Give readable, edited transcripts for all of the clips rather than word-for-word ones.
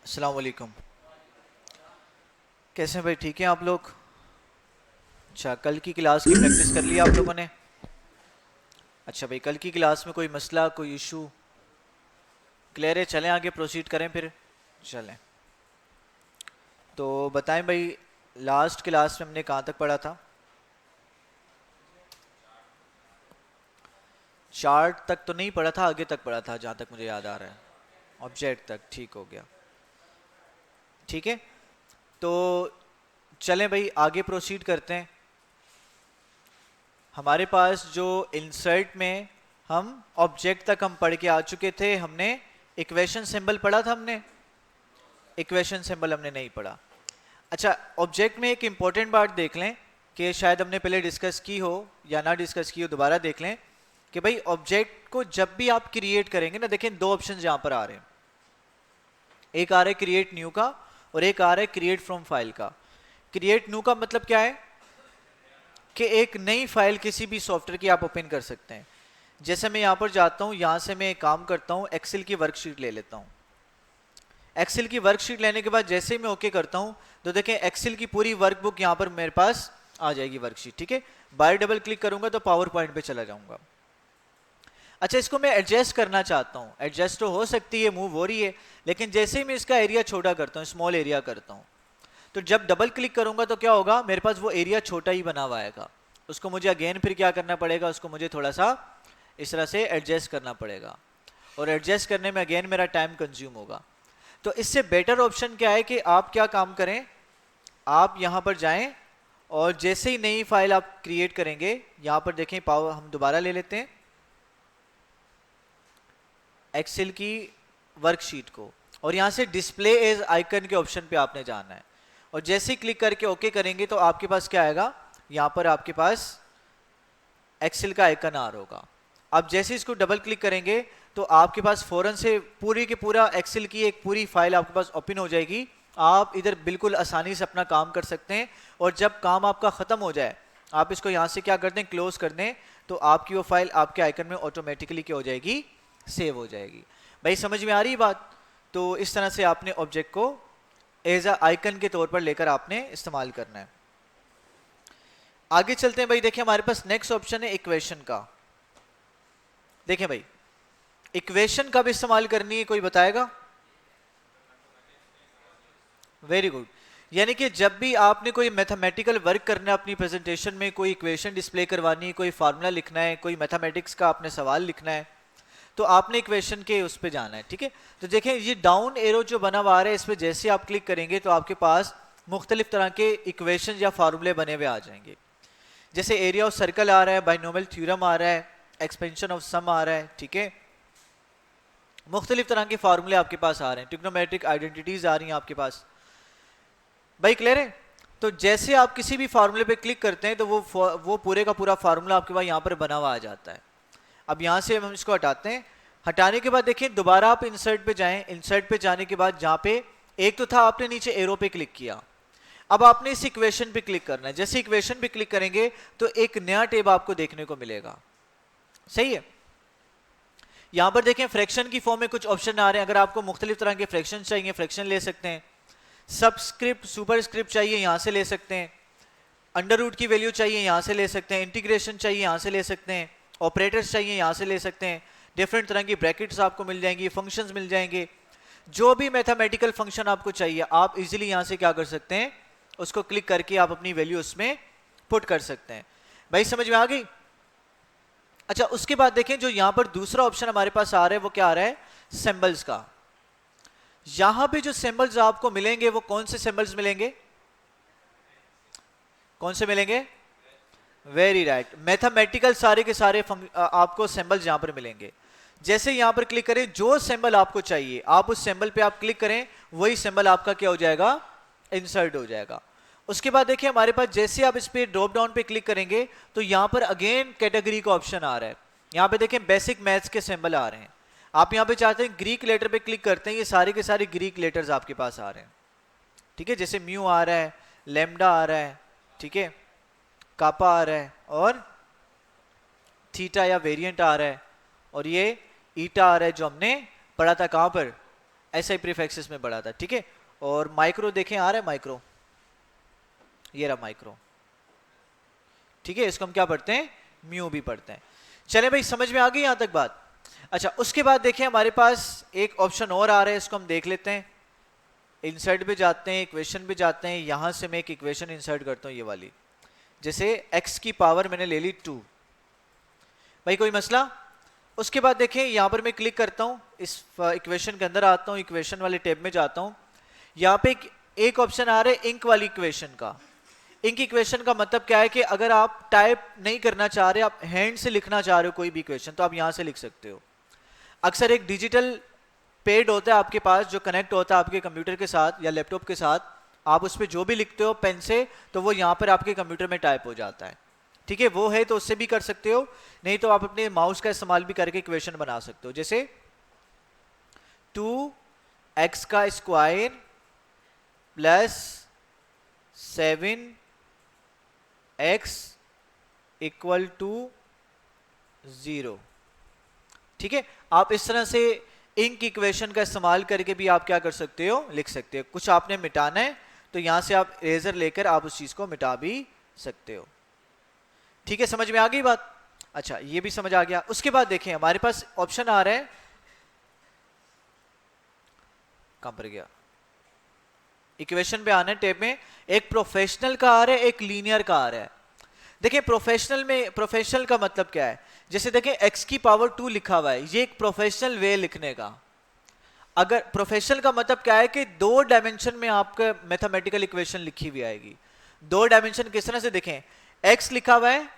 अस्सलाम वालेकुम। कैसे हैं भाई, ठीक हैं आप लोग? अच्छा, कल की क्लास की प्रैक्टिस कर लिया आप लोगों ने? अच्छा भाई, कल की क्लास में कोई मसला, कोई इशू क्लियर है? चलें आगे, प्रोसीड करें फिर। चलें तो बताएं भाई, लास्ट क्लास में हमने कहाँ तक पढ़ा था? चार्ट तक तो नहीं पढ़ा था, आगे तक पढ़ा था जहाँ तक मुझे याद आ रहा है। ऑब्जेक्ट तक ठीक हो गया। ठीक है, तो चलें भाई आगे प्रोसीड करते हैं। हमारे पास जो इंसर्ट में हम ऑब्जेक्ट तक हम पढ़ के आ चुके थे। हमने इक्वेशन सिंबल पढ़ा था, हमने इक्वेशन सिंबल हमने नहीं पढ़ा। अच्छा, ऑब्जेक्ट में एक इंपॉर्टेंट बात देख लें कि शायद हमने पहले डिस्कस की हो या ना डिस्कस की हो, दोबारा देख लें कि भाई ऑब्जेक्ट को जब भी आप क्रिएट करेंगे ना, देखें दो ऑप्शन यहाँ पर आ रहे हैं। एक आ रहा है क्रिएट न्यू का और एक आ रहा है क्रिएट फ्रॉम फाइल का। क्रिएट न्यू का मतलब क्या है कि एक नई फाइल किसी भी सॉफ्टवेयर की आप ओपन कर सकते हैं। जैसे मैं यहाँ पर जाता हूँ, यहाँ से मैं एक काम करता हूँ, एक्सेल की वर्कशीट ले लेता हूँ। एक्सेल की वर्कशीट लेने के बाद जैसे ही मैं ओके करता हूँ तो देखें एक्सेल की पूरी वर्कबुक यहाँ पर मेरे पास आ जाएगी, वर्कशीट। ठीक है, बाय डबल क्लिक करूंगा तो पावर पॉइंट पे चला जाऊंगा। अच्छा, इसको मैं एडजस्ट करना चाहता हूँ, एडजस्ट तो हो सकती है, मूव हो रही है, लेकिन जैसे ही मैं इसका एरिया छोटा करता हूँ, स्मॉल एरिया करता हूँ, तो जब डबल क्लिक करूंगा तो क्या होगा, मेरे पास वो एरिया छोटा ही बना हुआ आएगा। उसको मुझे अगेन फिर क्या करना पड़ेगा, उसको मुझे थोड़ा सा इस तरह से एडजस्ट करना पड़ेगा, और एडजस्ट करने में अगेन मेरा टाइम कंज्यूम होगा। तो इससे बेटर ऑप्शन क्या है कि आप क्या काम करें, आप यहां पर जाएं और जैसे ही नई फाइल आप क्रिएट करेंगे, यहां पर देखें पावर, हम दोबारा ले लेते हैं एक्सेल की वर्कशीट को, और यहां से डिस्प्ले एज आइकन के ऑप्शन पे आपने जाना है, और जैसे ही क्लिक करके ओके करेंगे तो आपके पास क्या आएगा, यहां पर आपके पास एक्सेल का आइकन आ रहा होगा। आप जैसे इसको डबल क्लिक करेंगे तो आपके पास फौरन से पूरी की पूरा एक्सेल की एक पूरी फाइल आपके पास ओपन हो जाएगी। आप इधर बिल्कुल आसानी से अपना काम कर सकते हैं, और जब काम आपका खत्म हो जाए आप इसको यहाँ से क्या कर दें, क्लोज कर दें, तो आपकी वो फाइल आपके आइकन में ऑटोमेटिकली क्या हो जाएगी, सेव हो जाएगी। भाई समझ में आ रही बात? तो इस तरह से आपने ऑब्जेक्ट को एज अ आइकन के तौर पर लेकर आपने इस्तेमाल करना है। आगे चलते हैं भाई, देखिए हमारे पास नेक्स्ट ऑप्शन है इक्वेशन का। देखें भाई, इक्वेशन कब इस्तेमाल करनी है, कोई बताएगा? Very good. यानी कि जब भी आपने कोई मैथमेटिकल वर्क करना है अपनी प्रेजेंटेशन में, कोई इक्वेशन डिस्प्ले करवानी है, कोई फार्मूला लिखना है, कोई मैथमेटिक्स का आपने सवाल लिखना है, तो आपने इक्वेशन के उस पर जाना है। ठीक है, तो देखें ये डाउन एरो जो बना हुआ है, इस पर जैसे आप क्लिक करेंगे तो आपके पास मुख्तलिफ तरह के इक्वेशन या फार्मूले बने हुए आ जाएंगे। जैसे एरिया ऑफ सर्कल आ रहा है, बाइनोमियल थ्योरम आ रहा है, एक्सपेंशन ऑफ सम आ रहा है। ठीक है, मुख्तलिफ तरह के फार्मूले आपके पास आ रहे हैं, ट्रिग्नोमेट्रिक आइडेंटिटीज आ रही हैं आपके पास। भाई क्लियर है? तो जैसे आप किसी भी फार्मूले पे क्लिक करते हैं तो वो पूरे का पूरा फार्मूला आपके पास यहाँ पर बना हुआ आ जाता है। अब यहाँ से हम इसको हटाते हैं। हटाने के बाद देखिए दोबारा आप इंसर्ट पे जाएं। इंसर्ट पे जाने के बाद जहाँ पे एक तो था, आपने नीचे एरो पे क्लिक किया, अब आपने इस इक्वेशन पे क्लिक करना है। जैसे इक्वेशन पे क्लिक करेंगे तो एक नया टेब आपको देखने को मिलेगा। सही है, यहाँ पर देखें फ्रैक्शन की फॉर्म में कुछ ऑप्शन आ रहे हैं। अगर आपको मुख्तलिफ तरह के फ्रैक्शन चाहिए, फ्रैक्शन ले सकते हैं। सबस्क्रिप्ट सुपरस्क्रिप्ट चाहिए, यहाँ से ले सकते हैं। अंडर रूट की वैल्यू चाहिए, यहाँ से ले सकते हैं। इंटीग्रेशन चाहिए, यहाँ से ले सकते हैं। ऑपरेटर्स चाहिए, यहाँ से ले सकते हैं। डिफरेंट तरह की ब्रैकेट्स आपको मिल जाएंगी, फंक्शंस मिल जाएंगे। जो भी मैथमेटिकल फंक्शन आपको चाहिए आप इजीली यहाँ से क्या कर सकते हैं, उसको क्लिक करके आप अपनी वैल्यू उसमें पुट कर सकते हैं। भाई समझ में आ गई? अच्छा, उसके बाद देखें जो यहाँ पर दूसरा ऑप्शन हमारे पास आ रहा है वो क्या आ रहा है, सिंबल्स का। यहां पे जो सिंबल्स आपको मिलेंगे वो कौन से सिंबल्स मिलेंगे, कौन से मिलेंगे? वेरी राइट, मैथमेटिकल सारे के सारे आपको सिंबल्स यहां पर मिलेंगे। जैसे यहां पर क्लिक करें, जो सिंबल आपको चाहिए आप उस सिंबल पे आप क्लिक करें, वही सिंबल आपका क्या हो जाएगा, इंसर्ट हो जाएगा। उसके बाद देखिए हमारे पास जैसे आप इस पे ड्रॉप डाउन पे क्लिक करेंगे तो यहां पर अगेन कैटेगरी का ऑप्शन आ रहा है। यहां पे देखें बेसिक मैथ्स के सिंबल आ रहे हैं। आप यहां पे चाहते हैं ग्रीक लेटर पे क्लिक करते हैं, ये सारे के सारे ग्रीक लेटर्स आपके पास आ रहे हैं। ठीक है, जैसे म्यू आ रहा है, लेमडा आ रहा है, ठीक है, कापा आ रहा है, और थीटा या वेरिएंट आ रहा है, और ये ईटा आ रहा है जो हमने पढ़ा था कहां पर, एसआई प्रीफिक्सेस में पढ़ा था, ठीक है। और माइक्रो देखें, आ रहा है माइक्रो, ये रहा माइक्रो, ठीक है। इसको हम क्या पढ़ते हैं, म्यू भी पढ़ते हैं। चले भाई, समझ में आ गई यहां तक बात। अच्छा, उसके बाद देखिए हमारे पास एक ऑप्शन और आ रहा है, इसको हम देख लेते हैं। इंसर्ट पे जाते हैं, इक्वेशन पे जाते हैं, यहां से मैं एक इक्वेशन इंसर्ट करता हूं, ये वाली। जैसे x की पावर मैंने ले ली 2, भाई कोई मसला। उसके बाद देखें यहाँ पर मैं क्लिक करता हूँ, इस इक्वेशन के अंदर आता हूँ, इक्वेशन वाले टैब में जाता हूँ। यहाँ पे एक ऑप्शन आ रहा है इंक वाली इक्वेशन का। इंक इक्वेशन का मतलब क्या है कि अगर आप टाइप नहीं करना चाह रहे, आप हैंड से लिखना चाह रहे हो कोई भी इक्वेशन, तो आप यहाँ से लिख सकते हो। अक्सर एक डिजिटल पैड होता है आपके पास जो कनेक्ट होता है आपके कंप्यूटर के साथ या लैपटॉप के साथ, आप उस पर जो भी लिखते हो पेन से, तो वो यहाँ पर आपके कंप्यूटर में टाइप हो जाता है, ठीक है। वो है तो उससे भी कर सकते हो, नहीं तो आप अपने माउस का इस्तेमाल भी करके इक्वेशन बना सकते हो। जैसे 2x का square plus 7x equal to 0, ठीक है। आप इस तरह से इंक इक्वेशन का इस्तेमाल करके भी आप क्या कर सकते हो, लिख सकते हो। कुछ आपने मिटाना है तो यहां से आप इरेजर लेकर आप उस चीज को मिटा भी सकते हो, ठीक है। समझ में आ गई बात। अच्छा, ये भी समझ आ गया। उसके बाद देखें हमारे पास ऑप्शन आ रहा है, कहां पर गया, इक्वेशन पे आना है टैब में। एक प्रोफेशनल का आ रहा है, एक लीनियर का आ रहा है। देखिए प्रोफेशनल में, प्रोफेशनल का मतलब क्या है, जैसे देखें x की पावर 2 लिखा हुआ है, ये एक प्रोफेशनल वे लिखने का। अगर प्रोफेशनल का मतलब क्या है कि 2 डायमेंशन में आपका मैथमेटिकल इक्वेशन लिखी हुई आएगी। 2 डायमेंशन किस तरह से देखें, x लिखा हुआ है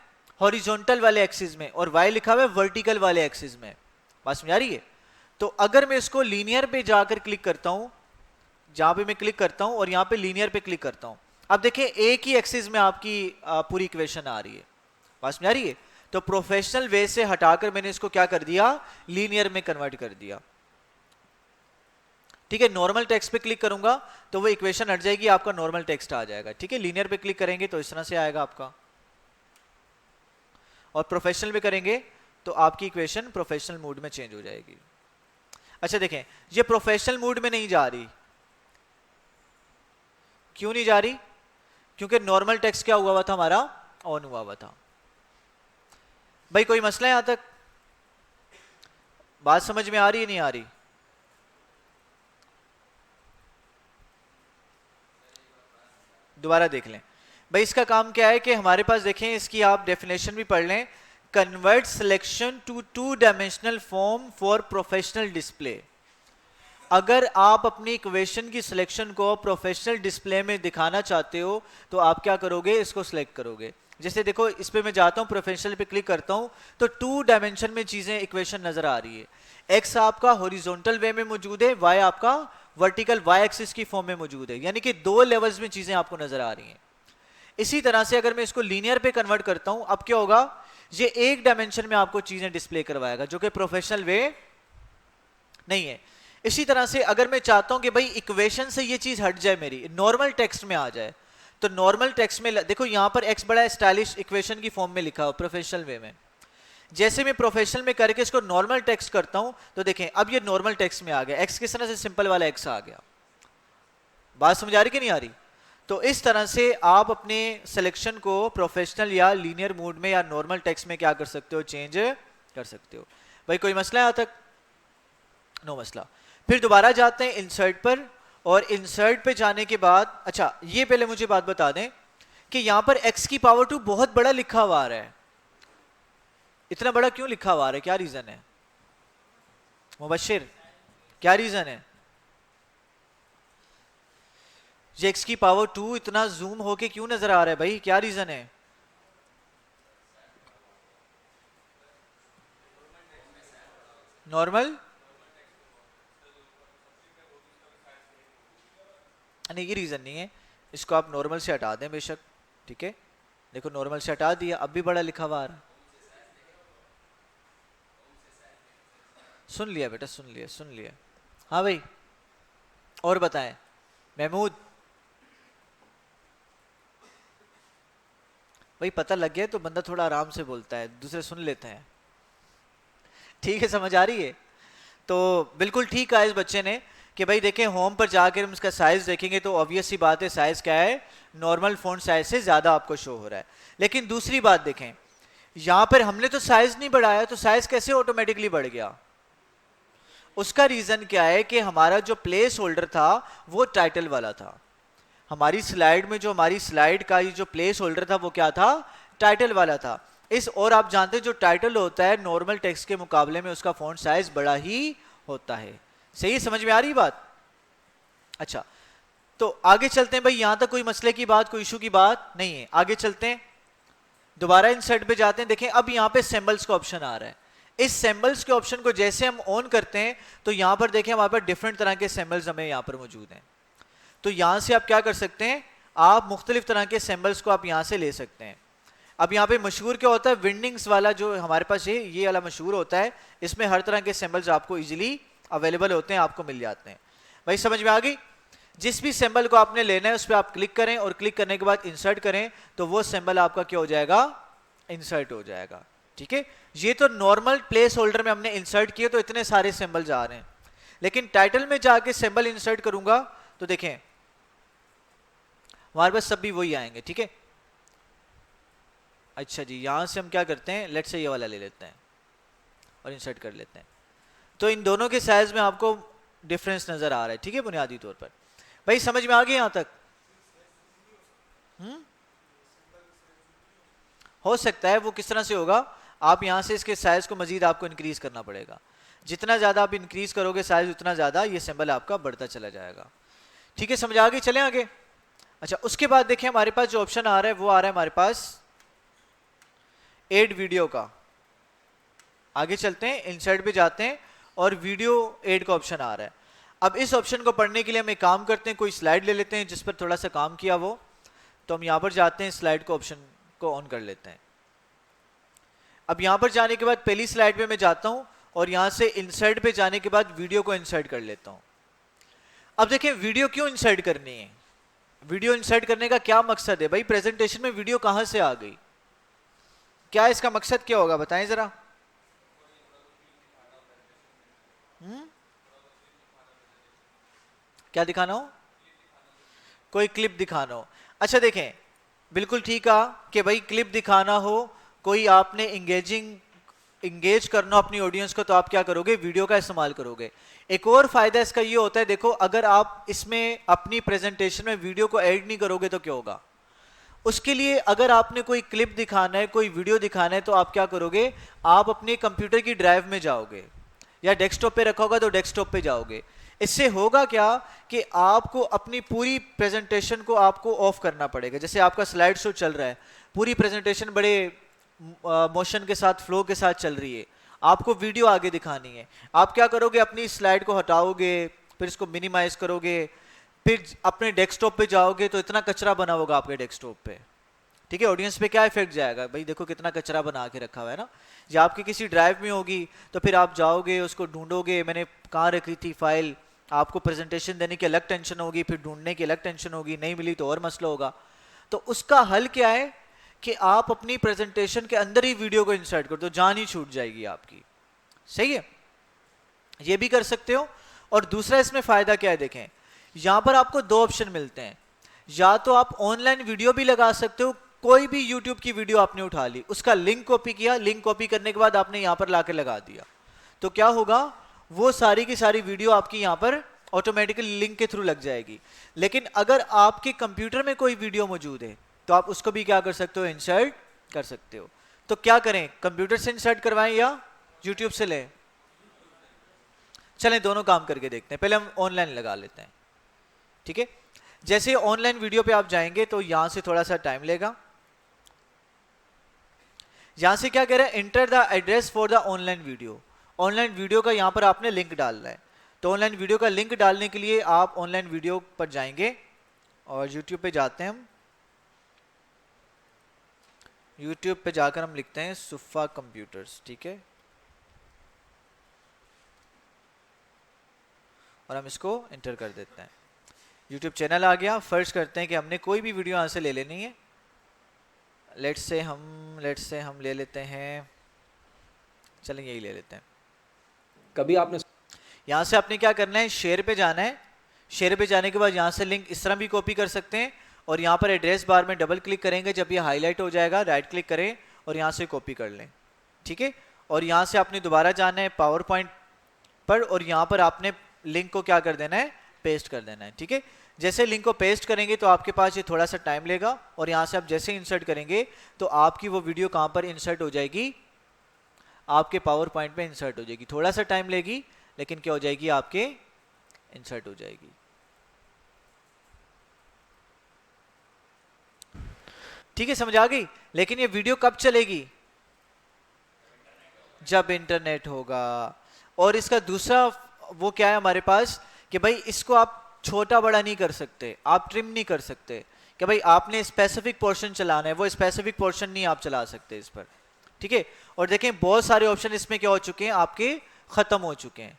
हॉरिजॉन्टल वाले एक्सिस में और y लिखा हुआ है वर्टिकल वाले एक्सिस में, बात समझ आ रही है। तो अगर मैं इसको लीनियर पे जाकर क्लिक करता हूं, जहां पे मैं क्लिक करता हूं और यहां पे लीनियर पे क्लिक करता हूं, अब देखिए एक ही एक्सिस में आपकी पूरी इक्वेशन आ रही है, बात समझ आ रही है। तो प्रोफेशनल वे से हटाकर मैंने इसको क्या कर दिया, लीनियर में कन्वर्ट कर दिया, ठीक है। नॉर्मल टेक्स्ट पे क्लिक करूंगा तो वो इक्वेशन हट जाएगी, आपका नॉर्मल टेक्स्ट आ जाएगा, ठीक है। लीनियर पे क्लिक करेंगे तो इस तरह से आएगा आपका, और प्रोफेशनल में करेंगे तो आपकी इक्वेशन प्रोफेशनल मोड में चेंज हो जाएगी। अच्छा देखें, ये प्रोफेशनल मोड में नहीं जा रही, क्यों नहीं जा रही, क्योंकि नॉर्मल टेक्स्ट क्या हुआ हुआ था हमारा, ऑन हुआ हुआ था। भाई कोई मसला है यहां तक, बात समझ में आ रही है नहीं आ रही। दोबारा देख लें भाई, इसका काम क्या है कि हमारे पास देखें, इसकी आप डेफिनेशन भी पढ़ लें, convert selection to 2 dimensional form for professional display. अगर आप अपनी इक्वेशन की सिलेक्शन को प्रोफेशनल डिस्प्ले में दिखाना चाहते हो तो आप क्या करोगे, इसको सिलेक्ट करोगे। जैसे देखो इस पे मैं जाता हूं, प्रोफेशनल पे क्लिक करता हूं तो 2 डायमेंशन में चीजें इक्वेशन नजर आ रही है। x आपका हॉरिजॉन्टल वे में मौजूद है, y आपका वर्टिकल y एक्सिस की फॉर्म में मौजूद है, यानी कि 2 लेवल्स में चीजें आपको नजर आ रही हैं। इसी तरह से अगर मैं इसको लीनियर पे कन्वर्ट करता हूं, अब क्या होगा, ये एक डायमेंशन में आपको चीजें डिस्प्ले करवाएगा, जो कि प्रोफेशनल वे नहीं है। इसी तरह से अगर मैं चाहता हूं कि भाई इक्वेशन से ये चीज हट जाए, मेरी नॉर्मल टेक्स्ट में आ जाए, तो नॉर्मल टेक्स्ट में देखो यहां पर x बड़ा स्टाइलिश इक्वेशन की फॉर्म में लिखा हो प्रोफेशनल वे में। जैसे मैं प्रोफेशनल में करके इसको नॉर्मल टेक्स्ट करता हूं तो देखें अब ये नॉर्मल टेक्स्ट में आ गया, x किस तरह से सिंपल वाला x आ गया। बात समझ आ रही कि नहीं आ रही। तो इस तरह से आप अपने सिलेक्शन को प्रोफेशनल या लीनियर मोड में या नॉर्मल टेक्स्ट में क्या कर सकते हो, चेंज कर सकते हो। भाई कोई मसला है यहां तक, नो मसला। फिर दोबारा जाते हैं इंसर्ट पर, और इंसर्ट पे जाने के बाद, अच्छा ये पहले मुझे बात बता दें कि यहां पर x की पावर 2 बहुत बड़ा लिखा हुआ आ रहा है। इतना बड़ा क्यों लिखा हुआ आ रहा है, क्या रीजन है मुबशिर, क्या रीजन है। ये x की पावर 2 इतना जूम होके क्यों नजर आ रहा है भाई, क्या रीजन है। नॉर्मल नहीं, ये रीजन नहीं है, इसको आप नॉर्मल से हटा दें बेशक, ठीक है। देखो नॉर्मल से हटा दिया, अब भी बड़ा लिखा हुआ आ रहा। सुन लिया बेटा, सुन लिया सुन लिया। हाँ भाई और बताएं महमूद, भाई पता लग गया तो बंदा थोड़ा आराम से बोलता है, दूसरे सुन लेते हैं, ठीक है। समझ आ रही है। तो बिल्कुल ठीक कहा इस बच्चे ने कि भाई देखें होम पर जाकर हम इसका साइज देखेंगे तो ऑब्वियस सी बात है साइज क्या है, नॉर्मल फ़ॉन्ट साइज से ज़्यादा आपको शो हो रहा है। लेकिन दूसरी बात देखें, यहाँ पर हमने तो साइज नहीं बढ़ाया, तो साइज कैसे ऑटोमेटिकली बढ़ गया? उसका रीज़न क्या है कि हमारा जो प्लेस होल्डर था वो टाइटल वाला था। हमारी स्लाइड में जो हमारी स्लाइड का ये जो प्लेस होल्डर था वो क्या था? टाइटल वाला था। और आप जानते हैं जो टाइटल होता है नॉर्मल टेक्स्ट के मुकाबले में उसका फॉन्ट साइज बड़ा ही होता है। सही, समझ में आ रही बात? अच्छा, तो आगे चलते हैं भाई, यहां तक कोई मसले की बात, कोई इशू की बात नहीं है। आगे चलते हैं, दोबारा इंसर्ट पे जाते हैं। देखें अब यहाँ पे सिंबल्स का ऑप्शन आ रहा है। इस सिंबल्स के ऑप्शन को जैसे हम ऑन करते हैं तो यहाँ पर देखें हमारे पास डिफरेंट तरह के सिंबल्स हमें यहाँ पर मौजूद हैं। तो यहाँ से आप क्या कर सकते हैं, आप मुख्तलिफ तरह के सिंबल्स को आप यहाँ से ले सकते हैं। अब यहाँ पे मशहूर क्या होता है, विंडिंग्स वाला जो हमारे पास है ये वाला मशहूर होता है। इसमें हर तरह के सिंबल्स आपको इजीली अवेलेबल होते हैं, आपको मिल जाते हैं। भाई समझ में आ गई? जिस भी सिंबल को आपने लेना है उस पर आप क्लिक करें और क्लिक करने के बाद इंसर्ट करें तो वो सिंबल आपका क्या हो जाएगा? इंसर्ट हो जाएगा। ठीक है, ये तो नॉर्मल प्लेस होल्डर में हमने इंसर्ट किए तो इतने सारे सिंबल्स आ रहे हैं। लेकिन टाइटल में जाके सिंबल इंसर्ट करूंगा तो देखें हमारे पास सब भी वही आएंगे। ठीक है, अच्छा जी, यहां से हम क्या करते हैं, लेट्स से ये वाला ले लेते हैं और इंसर्ट कर लेते हैं। तो इन दोनों के साइज में आपको डिफरेंस नजर आ रहा है। ठीक है, बुनियादी तौर पर भाई समझ में आ गया यहां तक? हो सकता है, वो किस तरह से होगा, आप यहां से इसके साइज को मजीद आपको इंक्रीज करना पड़ेगा। जितना ज्यादा आप इंक्रीज करोगे साइज उतना ज्यादा ये सिंबल आपका बढ़ता चला जाएगा। ठीक है, समझ आ गई? चलें आगे। अच्छा, उसके बाद देखिए हमारे पास जो ऑप्शन आ रहा है वो आ रहा है हमारे पास ऐड वीडियो का। आगे चलते हैं, इंसर्ट पे जाते हैं और वीडियो ऐड का ऑप्शन आ रहा है। अब इस ऑप्शन को पढ़ने के लिए हम एक काम करते हैं, कोई स्लाइड ले लेते हैं जिस पर थोड़ा सा काम किया वो, तो हम यहाँ पर जाते हैं, स्लाइड को ऑप्शन को ऑन कर लेते हैं। अब यहाँ पर जाने के बाद पहली स्लाइड पे मैं जाता हूँ और यहाँ से इंसर्ट पे जाने के बाद वीडियो को इंसर्ट कर लेता हूँ। अब देखें वीडियो क्यों इंसर्ट करनी है, वीडियो इंसर्ट करने का क्या मकसद है? भाई प्रेजेंटेशन में वीडियो कहाँ से आ गई, क्या इसका मकसद क्या होगा बताएं जरा। क्या दिखाना हो? कोई क्लिप दिखाना हो। अच्छा देखें, बिल्कुल ठीक है कि भाई क्लिप दिखाना हो, कोई आपने इंगेज करना अपनी ऑडियंस को, तो आप क्या करोगे? वीडियो का इस्तेमाल करोगे। एक और फायदा इसका ये होता है, देखो अगर आप इसमें अपनी प्रेजेंटेशन में वीडियो को ऐड नहीं करोगे तो क्या होगा? उसके लिए अगर आपने कोई क्लिप दिखाना है, कोई वीडियो दिखाना है, तो आप क्या करोगे? आप अपने कंप्यूटर की ड्राइव में जाओगे या डेस्कटॉप पे रखा होगा तो डेस्कटॉप पे जाओगे। इससे होगा क्या कि आपको अपनी पूरी प्रेजेंटेशन को आपको ऑफ करना पड़ेगा। जैसे आपका स्लाइड शो चल रहा है, पूरी प्रेजेंटेशन बड़े मोशन के साथ, फ्लो के साथ चल रही है, आपको वीडियो आगे दिखानी है। आप क्या करोगे? अपनी स्लाइड को हटाओगे, फिर इसको मिनिमाइज करोगे, फिर अपने डेस्कटॉप पे जाओगे तो इतना कचरा बना होगा आपके डेस्कटॉप पे। ठीक है, ऑडियंस पे क्या इफेक्ट जाएगा? भाई देखो कितना कचरा बना के रखा हुआ है ना। जब आपकी किसी ड्राइव में होगी तो फिर आप जाओगे, उसको ढूंढोगे, मैंने कहाँ रखी थी फाइल, आपको प्रेजेंटेशन देने की अलग टेंशन होगी, फिर ढूंढने की अलग टेंशन होगी, नहीं मिली तो और मसला होगा। तो उसका हल क्या है कि आप अपनी प्रेजेंटेशन के अंदर ही वीडियो को इंसर्ट कर दो, जान ही छूट जाएगी आपकी। सही है, ये भी कर सकते हो। और दूसरा इसमें फायदा क्या है, देखें यहां पर आपको दो ऑप्शन मिलते हैं। या तो आप ऑनलाइन वीडियो भी लगा सकते हो, कोई भी यूट्यूब की वीडियो आपने उठा ली, उसका लिंक कॉपी किया, लिंक कॉपी करने के बाद आपने यहां पर लाके लगा दिया, तो क्या होगा? वो सारी की सारी वीडियो आपकी यहां पर ऑटोमेटिकली लिंक के थ्रू लग जाएगी। लेकिन अगर आपके कंप्यूटर में कोई वीडियो मौजूद है तो आप उसको भी क्या कर सकते हो? इंसर्ट कर सकते हो। तो क्या करें, कंप्यूटर से इंसर्ट करवाएं या यूट्यूब से लें? चलें दोनों काम करके देखते हैं। पहले हम ऑनलाइन लगा लेते हैं। ठीक है, जैसे ऑनलाइन वीडियो पे आप जाएंगे तो यहां से थोड़ा सा टाइम लेगा। यहां से क्या कह रहा है? Enter the address for the online video. Online video का यहां पर आपने लिंक डालना है। तो ऑनलाइन वीडियो का लिंक डालने के लिए आप ऑनलाइन वीडियो पर जाएंगे और यूट्यूब पे जाते हैं हम। यूट्यूब पे जाकर हम लिखते हैं सुफा कंप्यूटर्स। ठीक है, और हम इसको एंटर कर देते हैं। यूट्यूब चैनल आ गया। फर्ज करते हैं कि हमने कोई भी वीडियो यहाँ से ले लेनी है। लेट्स से हम ले लेते हैं, चलें यही ले लेते हैं। कभी आपने यहाँ से आपने क्या करना है, शेयर पे जाना है। शेयर पे जाने के बाद यहाँ से लिंक इस तरह भी कॉपी कर सकते हैं और यहाँ पर एड्रेस बार में डबल क्लिक करेंगे, जब ये हाईलाइट हो जाएगा राइट क्लिक करें और यहाँ से कॉपी कर लें, ठीक है। और यहाँ से आपने दोबारा जाना है पावर पॉइंट पर और यहाँ पर आपने लिंक को क्या कर देना है, पेस्ट कर देना है, ठीक है। जैसे लिंक को पेस्ट करेंगे तो आपके पास ये थोड़ा सा टाइम लेगा और यहाँ से आप जैसे इंसर्ट करेंगे तो आपकी वो वीडियो कहाँ पर इंसर्ट हो जाएगी, आपके पावर पॉइंट में इंसर्ट हो जाएगी। थोड़ा सा टाइम लेगी लेकिन क्या हो जाएगी, आपके इंसर्ट हो जाएगी। ठीक है, समझ आ गई। लेकिन ये वीडियो कब चलेगी, जब इंटरनेट होगा। और इसका दूसरा वो क्या है हमारे पास कि भाई इसको आप छोटा बड़ा नहीं कर सकते, आप ट्रिम नहीं कर सकते कि भाई आपने स्पेसिफिक पोर्शन चलाना है, वो स्पेसिफिक पोर्शन नहीं आप चला सकते इस पर, ठीक है। और देखें बहुत सारे ऑप्शन इसमें क्या हो चुके हैं, आपके खत्म हो चुके हैं।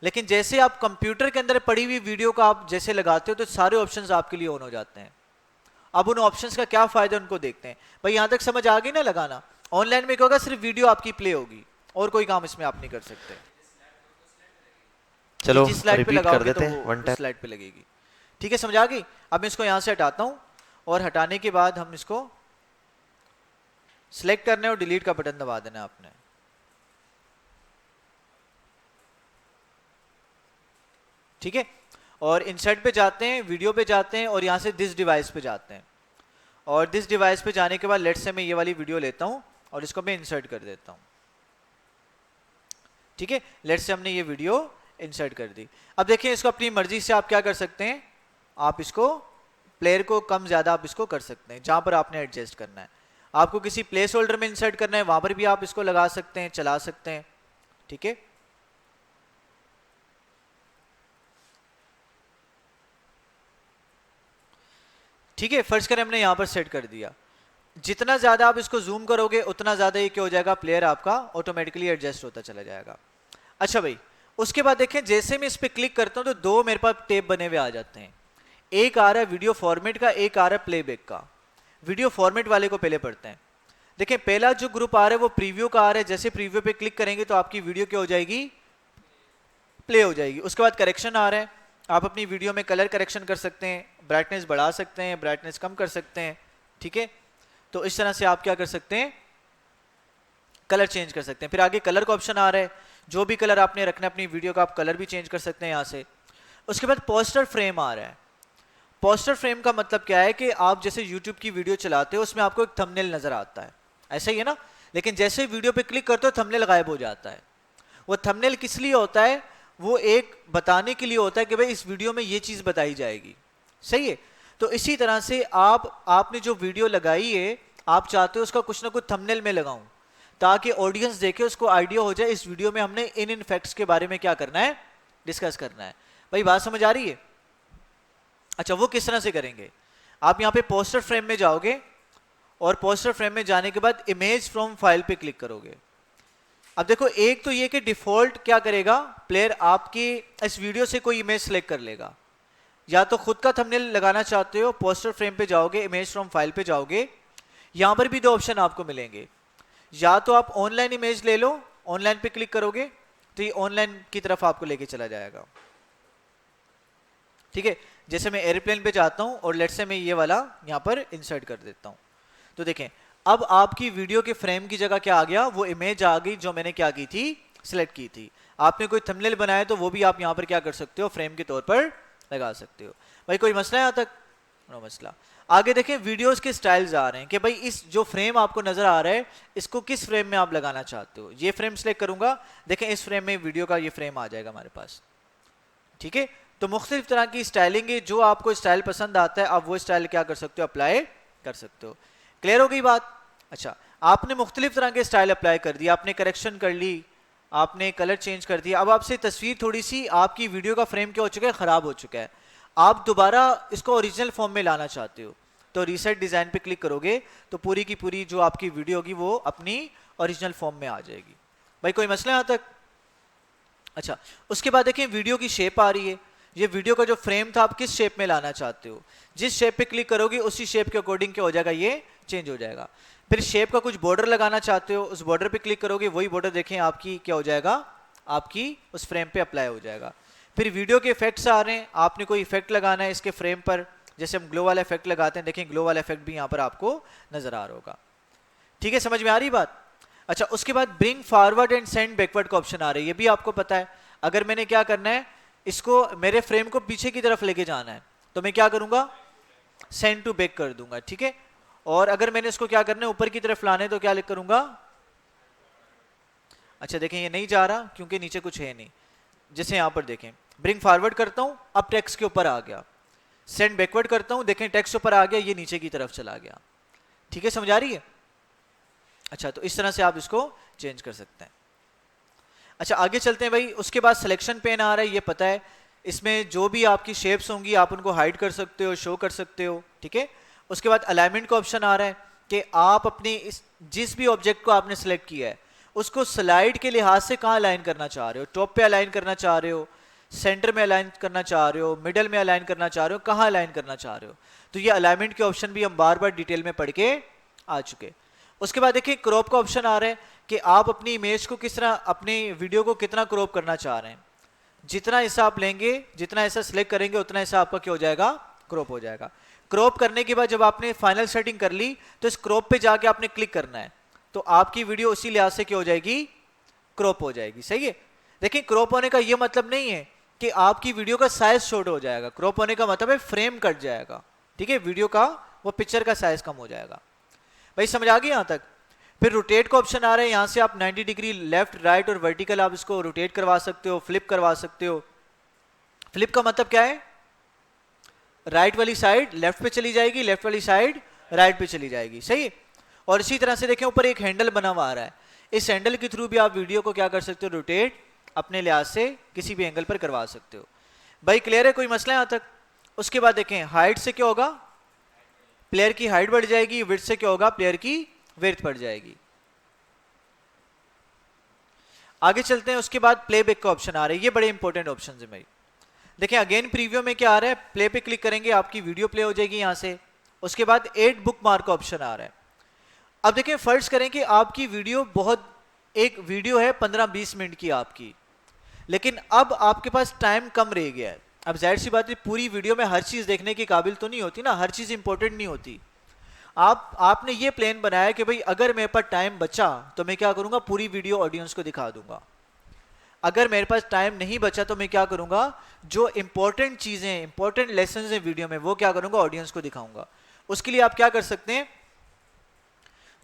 लेकिन जैसे आप कंप्यूटर के अंदर पड़ी हुई वीडियो का आप जैसे लगाते हो तो सारे ऑप्शंस आपके लिए ऑन हो जाते हैं। अब उन ऑप्शंस का क्या फायदा उनको देखते हैं। भाई यहां तक समझ आ गई ना लगाना। ऑनलाइन में क्या होगा, सिर्फ वीडियो आपकी प्ले होगी और कोई काम इसमें आप नहीं कर सकते। चलो जिस स्लाइड पे रिपीट कर लगाओगे देते तो हैं वो वन टाइम। स्लाइड पे लगेगी। ठीक है, समझ आ गई। अब मैं इसको यहां से हटाता हूं और हटाने के बाद हम इसको सिलेक्ट करना है और डिलीट का बटन दबा देना है आपने। ठीक है, और इंसर्ट पे जाते हैं, वीडियो पे जाते हैं और यहां से दिस डिवाइस पे जाते हैं। और दिस डिवाइस पे जाने के बाद लेट्स से मैं ये वाली वीडियो लेता हूं और इसको मैं इंसर्ट कर देता हूं। ठीक है, लेट्स से हमने ये वीडियो इंसर्ट कर दी। अब देखिए इसको अपनी मर्जी से आप क्या कर सकते हैं, आप इसको प्लेयर को कम ज्यादा आप इसको कर सकते हैं, जहां पर आपने एडजस्ट करना है। आपको किसी प्लेस होल्डर में इंसर्ट करना है वहां पर भी आप इसको लगा सकते हैं, चला सकते हैं। ठीक है, ठीक है, फर्ज करें हमने यहां पर सेट कर दिया। जितना ज्यादा आप इसको जूम करोगे उतना ज्यादा ये क्या हो जाएगा, प्लेयर आपका ऑटोमेटिकली एडजस्ट होता चला जाएगा। अच्छा भाई, उसके बाद देखें जैसे मैं इस पर क्लिक करता हूं तो दो मेरे पास टेब बने हुए आ जाते हैं। एक आ रहा है वीडियो फॉर्मेट का, एक आ रहा है प्लेबैक का। वीडियो फॉर्मेट वाले को पहले पढ़ते हैं। देखें पहला जो ग्रुप आ रहा है वो प्रीव्यू का आ रहा है। जैसे प्रीव्यू पे क्लिक करेंगे तो आपकी वीडियो क्या हो जाएगी, प्ले हो जाएगी। उसके बाद करेक्शन आ रहा है, आप अपनी वीडियो में कलर करेक्शन कर सकते हैं, ब्राइटनेस बढ़ा सकते हैं, ब्राइटनेस कम कर सकते हैं। ठीक है, तो इस तरह से आप क्या कर सकते हैं, कलर चेंज कर सकते हैं। फिर आगे कलर का ऑप्शन आ रहा है, जो भी कलर आपने रखना है अपनी वीडियो का आप कलर भी चेंज कर सकते हैं यहाँ से। उसके बाद पोस्टर फ्रेम आ रहा है। पोस्टर फ्रेम का मतलब क्या है कि आप जैसे यूट्यूब की वीडियो चलाते हो उसमें आपको एक थंबनेल नजर आता है, ऐसा ही है ना। लेकिन जैसे वीडियो पे क्लिक करते हो थंबनेल गायब हो जाता है। वो थंबनेल किस लिए होता है, वो एक बताने के लिए होता है कि भाई इस वीडियो में ये चीज बताई जाएगी, सही है। तो इसी तरह से आपने जो वीडियो लगाई है आप चाहते हो उसका कुछ ना कुछ थंबनेल में लगाऊं ताकि ऑडियंस देखे, उसको आइडिया हो जाए इस वीडियो में हमने इन फैक्ट्स के बारे में क्या करना है, डिस्कस करना है। भाई बात समझ आ रही है। अच्छा, वो किस तरह से करेंगे, आप यहाँ पे पोस्टर फ्रेम में जाओगे और पोस्टर फ्रेम में जाने के बाद इमेज फ्रॉम फाइल पे क्लिक करोगे। अब देखो एक तो ये कि डिफॉल्ट क्या करेगा, प्लेयर आपकी इस वीडियो से कोई इमेज सेलेक्ट कर लेगा। या तो खुद का थंबनेल लगाना चाहते हो, पोस्टर फ्रेम पे जाओगे, इमेज फ्रॉम फाइल पे जाओगे, यहां पर भी दो ऑप्शन आपको मिलेंगे। या तो आप ऑनलाइन इमेज ले लो, ऑनलाइन पे क्लिक करोगे तो ये ऑनलाइन की तरफ आपको लेके चला जाएगा। ठीक है, जैसे मैं एयरप्लेन पे जाता हूं और लेट्स से मैं ये वाला यहां पर इंसर्ट कर देता हूं, तो देखें अब आपकी वीडियो के फ्रेम की जगह क्या आ गया, वो इमेज आ गई जो मैंने क्या की थी, सिलेक्ट की थी। आपने कोई थंबनेल बनाया तो वो भी आप यहां पर क्या कर सकते हो, फ्रेम के तौर पर लगा सकते हो। भाई कोई मसला है यहां तक, नो मसला। आगे देखें वीडियोस के स्टाइल्स आ रहे हैं कि भाई इस जो फ्रेम आपको नजर आ रहा है इसको किस फ्रेम में आप लगाना चाहते हो। ये फ्रेम सिलेक्ट करूंगा, देखें इस फ्रेम में वीडियो का ये फ्रेम आ जाएगा हमारे पास। ठीक है, तो मुख्तलिफ तरह की स्टाइलिंग है, जो आपको स्टाइल पसंद आता है आप वो स्टाइल क्या कर सकते हो, अप्लाई कर सकते हो। क्लियर हो गई बात। अच्छा, आपने मुख्तलिफ तरह के स्टाइल अप्लाई कर दिया, आपने करेक्शन कर ली, आपने कलर चेंज कर दिया। अब आपसे तस्वीर थोड़ी सी आपकी वीडियो का फ्रेम क्या हो चुका है, खराब हो चुका है, आप दोबारा इसको ओरिजिनल फॉर्म में लाना चाहते हो तो रीसेट डिजाइन पे क्लिक करोगे तो पूरी की पूरी जो आपकी वीडियो होगी वो अपनी ओरिजिनल फॉर्म में आ जाएगी। भाई कोई मसला यहां तक। अच्छा, उसके बाद देखें वीडियो की शेप आ रही है। ये वीडियो का जो फ्रेम था आप किस शेप में लाना चाहते हो, जिस शेप पे क्लिक करोगे उसी शेप के अकॉर्डिंग क्या हो जाएगा, ये चेंज हो जाएगा। फिर शेप का कुछ बॉर्डर लगाना चाहते हो, उस बॉर्डर पे क्लिक करोगे, वही बॉर्डर देखें आपकी क्या हो जाएगा, आपकी उस फ्रेम पे अप्लाई हो जाएगा। फिर वीडियो के इफेक्ट्स आ रहे हैं, आपने कोई इफेक्ट लगाना है इसके फ्रेम पर, जैसे हम ग्लो वाला इफेक्ट लगाते हैं, देखें ग्लो वाला इफेक्ट भी यहाँ पर आपको नजर आ रहा होगा। ठीक है, समझ में आ रही बात? अच्छा, उसके बाद bring forward and send backward का ऑप्शन आ रहा है, ये भी आपको पता है। अगर मैंने क्या करना है, इसको मेरे फ्रेम को पीछे की तरफ लेके जाना है तो मैं क्या करूंगा, सेंड टू बैक कर दूंगा। ठीक है, और अगर मैंने इसको क्या करना है, ऊपर की तरफ लाने तो क्या लिख करूंगा, अच्छा देखें ये नहीं जा रहा क्योंकि नीचे कुछ है नहीं। जैसे यहां पर देखें, ब्रिंग फॉरवर्ड करता हूं, अब टेक्स्ट के ऊपर आ गया, सेंड बैकवर्ड करता हूं, देखें टेक्स्ट ऊपर आ गया, ये नीचे की तरफ चला गया। ठीक है, समझ आ रही है? अच्छा, तो इस तरह से आप इसको चेंज कर सकते हैं। अच्छा, आगे चलते हैं भाई। उसके बाद सिलेक्शन पेन आ रहा है, ये पता है, इसमें जो भी आपकी शेप्स होंगी आप उनको हाइड कर सकते हो, शो कर सकते हो। ठीक है, उसके बाद अलाइनमेंट का ऑप्शन आ रहा है कि आप अपनी जिस भी ऑब्जेक्ट को आपने सेलेक्ट किया है उसको स्लाइड के लिहाज से कहाँ अलाइन करना चाह रहे हो, टॉप पे अलाइन करना चाह रहे हो, सेंटर में अलाइन करना चाह रहे हो, मिडल में अलाइन करना चाह रहे हो, कहाँ अलाइन करना चाह रहे हो। तो ये अलाइनमेंट के ऑप्शन भी हम बार बार डिटेल में पढ़ के आ चुके। उसके बाद देखिए क्रॉप का ऑप्शन आ रहा है कि आप अपनी इमेज को किस तरह, अपनी वीडियो को कितना क्रॉप करना चाह रहे हैं। जितना हिस्सा आप लेंगे, जितना हिस्सा सिलेक्ट करेंगे, उतना हिस्सा आपका क्या हो जाएगा, क्रॉप हो जाएगा। क्रॉप करने के बाद जब आपने फाइनल सेटिंग कर ली तो इस क्रॉप पे जाके आपने क्लिक करना है, तो आपकी वीडियो उसी लिहाज से क्या हो जाएगी, क्रॉप हो जाएगी। सही है। देखिए क्रॉप होने का यह मतलब नहीं है कि आपकी वीडियो का साइज शॉर्ट हो जाएगा, क्रॉप होने का मतलब है फ्रेम कट जाएगा। ठीक है, वीडियो का वो पिक्चर का साइज कम हो जाएगा। भाई समझ आ गई यहां तक? फिर रोटेट का ऑप्शन आ रहा है, यहां से आप 90 डिग्री लेफ्ट राइट और वर्टिकल आप इसको रोटेट करवा सकते हो, फ्लिप करवा सकते हो। फ्लिप का मतलब क्या है, राइट वाली साइड लेफ्ट पे चली जाएगी, लेफ्ट वाली साइड राइट पे चली जाएगी। सही। और इसी तरह से देखें ऊपर एक हैंडल बना हुआ आ रहा है, इस हैंडल के थ्रू भी आप वीडियो को क्या कर सकते हो, रोटेट अपने लिहाज से किसी भी एंगल पर करवा सकते हो। भाई क्लियर है, कोई मसला यहां तक? उसके बाद देखें हाइट से क्या होगा, प्लेयर की हाइट बढ़ जाएगी, विड्थ से क्या होगा, प्लेयर की विड्थ बढ़ जाएगी। आगे चलते हैं। उसके बाद प्लेबैक का ऑप्शन आ रहा है, ये बड़े इंपॉर्टेंट ऑप्शन है भाई। देखिए अगेन प्रीव्यू में क्या आ रहा है, प्ले पे क्लिक करेंगे आपकी वीडियो प्ले हो जाएगी यहां से। उसके बाद एड बुक मार्क का ऑप्शन आ रहा है। अब देखिए फर्ज करें कि आपकी वीडियो बहुत, एक वीडियो है 15-20 मिनट की आपकी, लेकिन अब आपके पास टाइम कम रह गया है। अब जाहिर सी बात है पूरी वीडियो में हर चीज देखने के काबिल तो नहीं होती ना, हर चीज इंपॉर्टेंट नहीं होती। आपने ये प्लान बनाया कि भाई अगर मेरे पास टाइम बचा तो मैं क्या करूंगा, पूरी वीडियो ऑडियंस को दिखा दूंगा। अगर मेरे पास टाइम नहीं बचा तो मैं क्या करूंगा, जो इंपॉर्टेंट चीजें, इंपॉर्टेंट लेसन है वीडियो में, वो क्या करूंगा, ऑडियंस को दिखाऊंगा। उसके लिए आप क्या कर सकते हैं,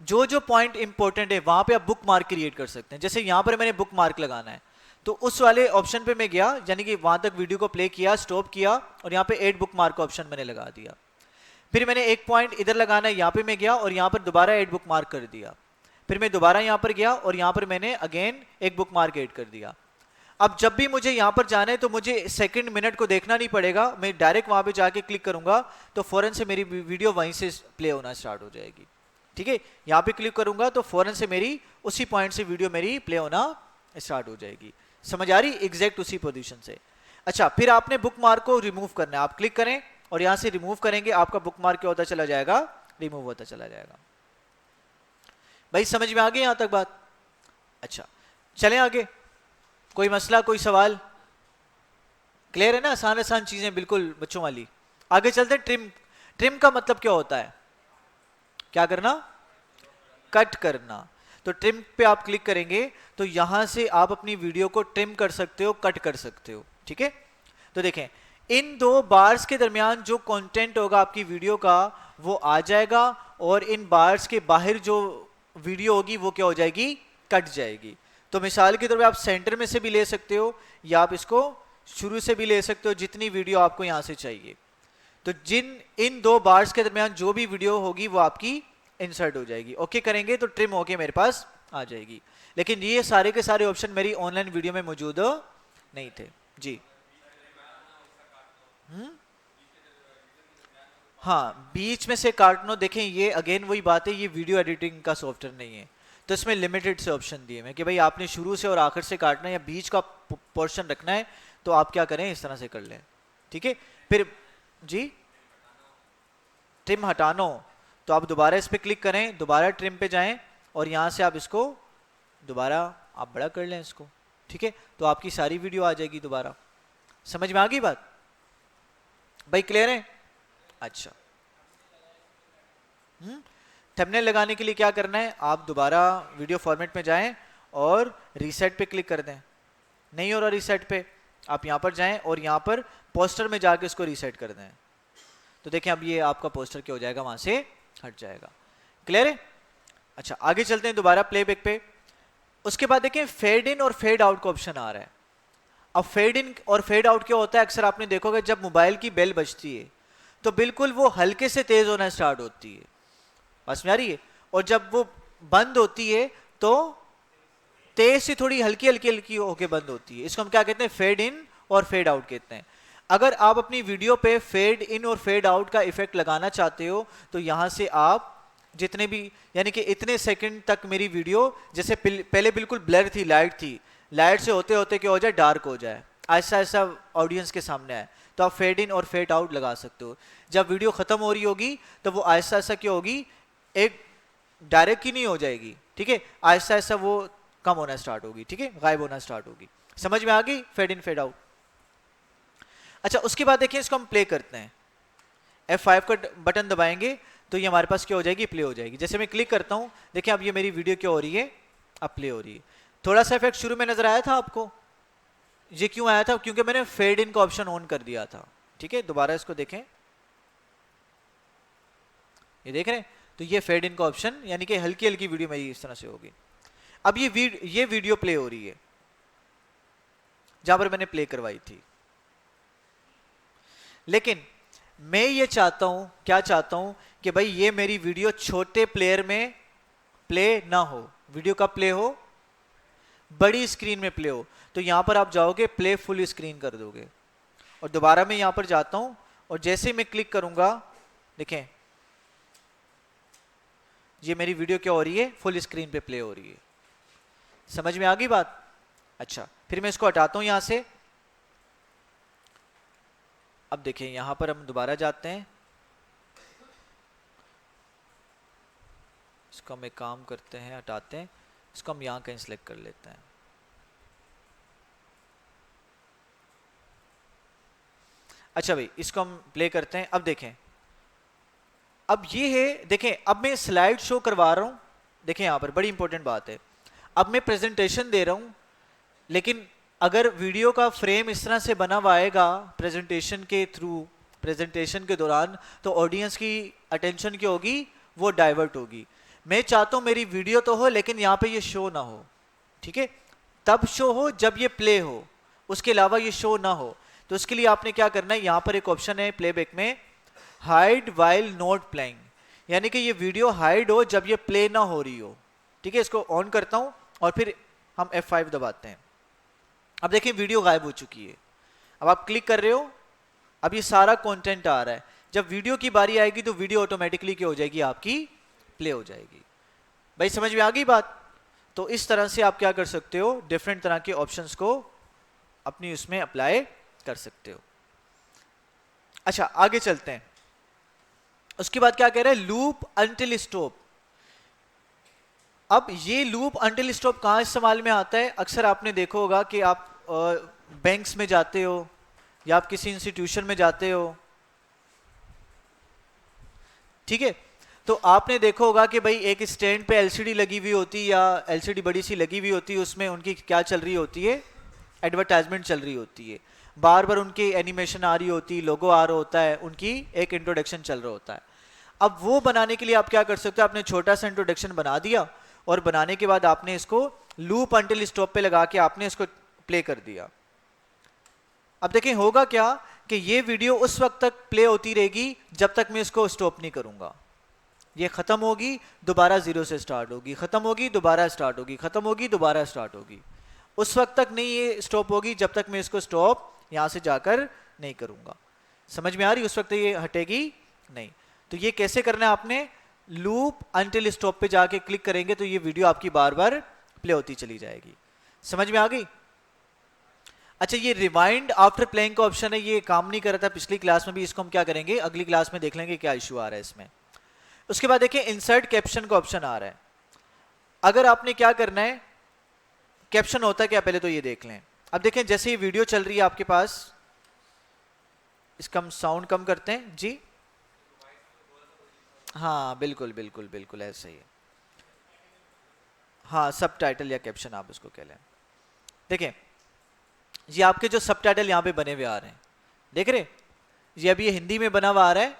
जो जो पॉइंट इंपॉर्टेंट है वहां पे आप बुक मार्क क्रिएट कर सकते हैं। जैसे यहां पर मैंने बुक मार्क लगाना है तो उस वाले ऑप्शन पे मैं गया, यानी कि वहां तक वीडियो को प्ले किया, स्टॉप किया और यहाँ पे एड बुक मार्क का ऑप्शन मैंने लगा दिया। फिर मैंने एक पॉइंट इधर लगाना है, यहाँ पे मैं गया और यहाँ पर दोबारा एड बुक मार्क कर दिया। फिर मैं दोबारा यहाँ पर गया और यहाँ पर मैंने अगेन एक बुक मार्क एड कर दिया। अब जब भी मुझे यहाँ पर जाना है तो मुझे सेकंड मिनट को देखना नहीं पड़ेगा, मैं डायरेक्ट वहां पे जाके क्लिक करूंगा तो फौरन से मेरी वीडियो वहीं से प्ले होना स्टार्ट हो जाएगी। ठीक है, यहाँ पे क्लिक करूंगा तो फौरन से मेरी उसी पॉइंट से वीडियो मेरी प्ले होना स्टार्ट हो जाएगी। समझ आ रही, एग्जैक्ट उसी पोजीशन से। अच्छा, फिर आपने बुक मार्क को रिमूव करना है, आप क्लिक करें और यहां से रिमूव करेंगे, आपका बुक मार्क क्या होता चला जाएगा, रिमूव होता चला जाएगा। भाई समझ में आ गई यहां तक बात? अच्छा चलें आगे, कोई मसला, कोई सवाल? क्लियर है ना, आसान आसान चीजें बिल्कुल बच्चों वाली। आगे चलते हैं। ट्रिम। ट्रिम का मतलब क्या होता है, क्या करना, कट करना। तो ट्रिम पे आप क्लिक करेंगे तो यहां से आप अपनी वीडियो को ट्रिम कर सकते हो, कट कर सकते हो। ठीक है, तो देखें इन दो बार्स के दरमियान जो कंटेंट होगा आपकी वीडियो का वो आ जाएगा और इन बार्स के बाहर जो वीडियो होगी वो क्या हो जाएगी, कट जाएगी। तो मिसाल के तौर पे आप सेंटर में से भी ले सकते हो या आप इसको शुरू से भी ले सकते हो, जितनी वीडियो आपको यहां से चाहिए। तो इन दो बार्स के दरमियान जो भी वीडियो होगी वो आपकी इंसर्ट हो जाएगी। ओके करेंगे तो ट्रिम होके मेरे पास आ जाएगी। लेकिन ये सारे के सारे ऑप्शन मेरी ऑनलाइन वीडियो में मौजूद नहीं थे जी। हाँ, बीच में से काटना, देखें ये अगेन वही बात है, ये वीडियो एडिटिंग का सॉफ्टवेयर नहीं है तो इसमें लिमिटेड से ऑप्शन दिए हैं कि भाई आपने शुरू से और आखिर से काटना है या बीच का पोर्शन रखना है तो आप क्या करें, इस तरह से कर लें। ठीक है, फिर जी ट्रिम हटाना हो तो आप दोबारा इस पर क्लिक करें, दोबारा ट्रिम पे जाएं और यहां से आप इसको दोबारा आप बड़ा कर लें इसको। ठीक है, तो आपकी सारी वीडियो आ जाएगी दोबारा। समझ में आ गई बात भाई, क्लियर है? अच्छा, थंबनेल लगाने के लिए क्या करना है, आप दोबारा वीडियो फॉर्मेट में जाएं और रीसेट पे क्लिक कर दें। नहीं हो रहा रीसेट पे, आप यहां पर जाएं और यहां पर पोस्टर में जाके इसको रीसेट कर दें, तो देखें अब ये आपका पोस्टर क्या हो जाएगा, वहां से हट जाएगा। क्लियर है? अच्छा, आगे चलते हैं दोबारा प्लेबैक पे। उसके बाद देखें फेड इन और फेड आउट का ऑप्शन आ रहा है। अब फेड इन और फेड आउट क्या होता है, अक्सर आपने देखोगे जब मोबाइल की बेल बजती है तो बिल्कुल वो हल्के से तेज होना स्टार्ट होती है, बस में आ रही है, और जब वो बंद होती है तो तेज से थोड़ी हल्की हल्की हल्की होके बंद होती है। इसको हम क्या कहते हैं, फेड इन और फेड आउट कहते हैं। अगर आप अपनी वीडियो पे फेड इन और फेड आउट का इफेक्ट लगाना चाहते हो तो यहां से आप जितने भी, यानी कि इतने सेकंड तक मेरी वीडियो, जैसे पहले बिल्कुल ब्लर थी, लाइट थी, लाइट से होते होते क्या हो जाए, डार्क हो जाए, ऐसा ऐसा ऑडियंस के सामने आए, तो आप फेड इन और फेड आउट लगा सकते हो। जब वीडियो खत्म हो रही होगी तो वो ऐसा ऐसा क्या होगी, एक डायरेक्ट ही नहीं हो जाएगी, ठीक है, ऐसा ऐसा वो कम होना स्टार्ट होगी, ठीक है, गायब होना स्टार्ट होगी। समझ में आ गई फेड इन फेड आउट? अच्छा, उसके बाद देखिए इसको हम प्ले करते हैं, F5 का बटन दबाएंगे तो ये हमारे पास क्या हो जाएगी, प्ले हो जाएगी। जैसे मैं क्लिक करता हूं, देखिए अब ये मेरी वीडियो क्या हो रही है, अब प्ले हो रही है। थोड़ा सा इफेक्ट शुरू में नजर आया था आपको, ये क्यों आया था, क्योंकि मैंने फेड इन का ऑप्शन ऑन कर दिया था, ठीक है। दोबारा इसको देखें, ये देख रहे हैं, तो ये फेड इन का ऑप्शन, यानी कि हल्की हल्की वीडियो मेरी इस तरह से होगी। अब ये वीडियो प्ले हो रही है जहां पर मैंने प्ले करवाई थी, लेकिन मैं ये चाहता हूं, क्या चाहता हूं कि भाई ये मेरी वीडियो छोटे प्लेयर में प्ले ना हो, वीडियो का प्ले हो बड़ी स्क्रीन में प्ले हो। तो यहां पर आप जाओगे, प्ले फुल स्क्रीन कर दोगे, और दोबारा मैं यहां पर जाता हूं और जैसे ही मैं क्लिक करूंगा, देखें ये मेरी वीडियो क्या हो रही है, फुल स्क्रीन पे प्ले हो रही है। समझ में आ गई बात? अच्छा, फिर मैं इसको हटाता हूं यहां से। अब देखें यहां पर हम दोबारा जाते हैं, इसको हम एक काम करते हैं, हटाते हैं इसको, हम यहां कहीं सेलेक्ट कर लेते हैं। अच्छा भाई, इसको हम प्ले करते हैं। अब देखें, अब ये है, देखें अब मैं स्लाइड शो करवा रहा हूं, देखें यहां पर बड़ी इंपॉर्टेंट बात है, अब मैं प्रेजेंटेशन दे रहा हूं, लेकिन अगर वीडियो का फ्रेम इस तरह से बना हुआ आएगा प्रेजेंटेशन के थ्रू, प्रेजेंटेशन के दौरान, तो ऑडियंस की अटेंशन क्या होगी, वो डाइवर्ट होगी। मैं चाहता हूं मेरी वीडियो तो हो लेकिन यहां पे ये शो ना हो, ठीक है, तब शो हो जब ये प्ले हो, उसके अलावा ये शो ना हो। तो उसके लिए आपने क्या करना है, यहां पर एक ऑप्शन है प्लेबैक में, हाइड वाइल नॉट प्लेइंग, यानी कि ये वीडियो हाइड हो जब ये प्ले ना हो रही हो, ठीक है। इसको ऑन करता हूं और फिर हम F5 दबाते हैं। अब देखिए वीडियो गायब हो चुकी है। अब आप क्लिक कर रहे हो, अब ये सारा कंटेंट आ रहा है, जब वीडियो की बारी आएगी तो वीडियो ऑटोमेटिकली क्या हो जाएगी, आपकी प्ले हो जाएगी। भाई समझ में आ गई बात? तो इस तरह से आप क्या कर सकते हो, डिफरेंट तरह के ऑप्शंस को अपनी उसमें अप्लाई कर सकते हो। अच्छा, आगे चलते हैं। उसके बाद क्या कह रहा है, लूप अंटिल स्टॉप। अब ये लूप अंटिल स्टॉप कहां इस्तेमाल में आता है, अक्सर आपने देखा होगा कि आप बैंक्स में जाते हो या आप किसी इंस्टीट्यूशन में जाते हो, ठीक है, तो आपने देखा होगा कि भाई एक स्टैंड पे एलसीडी लगी हुई होती, या एलसीडी बड़ी सी लगी हुई होती है, उसमें उनकी क्या चल रही होती है, एडवर्टाइजमेंट चल रही होती है, बार बार उनकी एनिमेशन आ रही होती है, लोगो आ रहा होता है, उनकी एक इंट्रोडक्शन चल रहा होता है। अब वो बनाने के लिए आप क्या कर सकते हो, आपने छोटा सा इंट्रोडक्शन बना दिया और बनाने के बाद आपने इसको लूप अंटिल स्टॉप पे लगा के आपने इसको प्ले कर दिया। अब देखें होगा क्या कि ये वीडियो उस वक्त तक प्ले होती रहेगी जब तक मैं इसको स्टॉप नहीं करूंगा। ये खत्म होगी, दोबारा जीरो से स्टार्ट होगी, खत्म होगी, दोबारा स्टार्ट होगी, खत्म होगी, दोबारा स्टार्ट होगी। उस वक्त तक नहीं ये स्टॉप होगी जब तक मैं इसको स्टॉप यहां से जाकर नहीं करूंगा। समझ में आ रही? उस वक्त ये हटेगी नहीं। तो ये कैसे करना है आपने, लूप अंटिल स्टॉप पे जाके क्लिक करेंगे तो ये वीडियो आपकी बार बार प्ले होती चली जाएगी। समझ में आ गई? अच्छा, ये रिवाइंड आफ्टर प्लेइंग का ऑप्शन है, ये काम नहीं कर रहा था पिछली क्लास में भी, इसको हम क्या करेंगे अगली क्लास में देख लेंगे क्या इशू आ रहा है इसमें। उसके बाद देखिए इंसर्ट कैप्शन का ऑप्शन आ रहा है। अगर आपने क्या करना है, कैप्शन होता क्या पहले तो ये देख लें। अब देखें जैसे ये वीडियो चल रही है आपके पास, इसका हम साउंड कम करते हैं जी। हाँ बिल्कुल बिल्कुल बिल्कुल ऐसा ही है। हाँ सब टाइटल या कैप्शन आप उसको कह लें। देखें ये आपके जो सब टाइटल यहाँ पे बने हुए आ रहे हैं, देख रहे, ये अभी ये हिंदी में बना हुआ आ रहा है,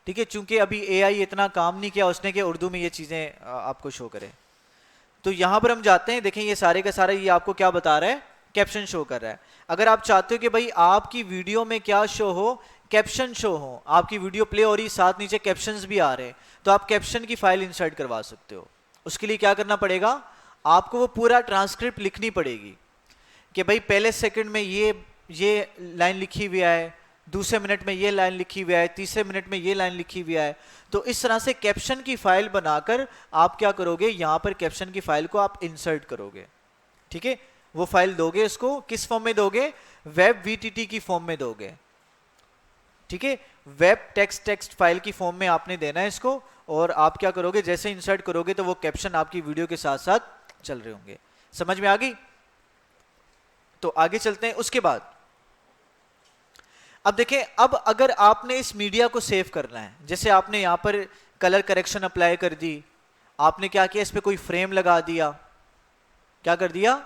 ठीक है, चूंकि अभी एआई इतना काम नहीं किया उसने कि उर्दू में ये चीज़ें आपको शो करे। तो यहाँ पर हम जाते हैं, देखें ये सारे का सारा ये आपको क्या बता रहा है, कैप्शन शो कर रहा है। अगर आप चाहते हो कि भाई आपकी वीडियो में क्या शो हो, कैप्शन शो हो, आपकी वीडियो प्ले हो रही साथ नीचे कैप्शंस भी आ रहे हैं, तो आप कैप्शन की फाइल इंसर्ट करवा सकते हो। उसके लिए क्या करना पड़ेगा, आपको वो पूरा ट्रांसक्रिप्ट लिखनी पड़ेगी कि भाई पहले सेकंड में ये लाइन लिखी हुई है, दूसरे मिनट में ये लाइन लिखी हुई है, तीसरे मिनट में ये लाइन लिखी हुई है। तो इस तरह से कैप्शन की फाइल बनाकर आप क्या करोगे, यहाँ पर कैप्शन की फाइल को आप इंसर्ट करोगे, ठीक है। वो फाइल दोगे, उसको किस फॉर्म में दोगे, वेब वीटीटी की फॉर्म में दोगे, ठीक है, वेब टेक्स्ट फाइल की फॉर्म में आपने देना है इसको। और आप क्या करोगे, जैसे इंसर्ट करोगे तो वो कैप्शन आपकी वीडियो के साथ साथ चल रहे होंगे। समझ में आ गई? तो आगे चलते हैं। उसके बाद अब देखें, अब अगर आपने इस मीडिया को सेव करना है, जैसे आपने यहां पर कलर करेक्शन अप्लाई कर दी, आपने क्या किया, इस पर कोई फ्रेम लगा दिया, क्या कर दिया,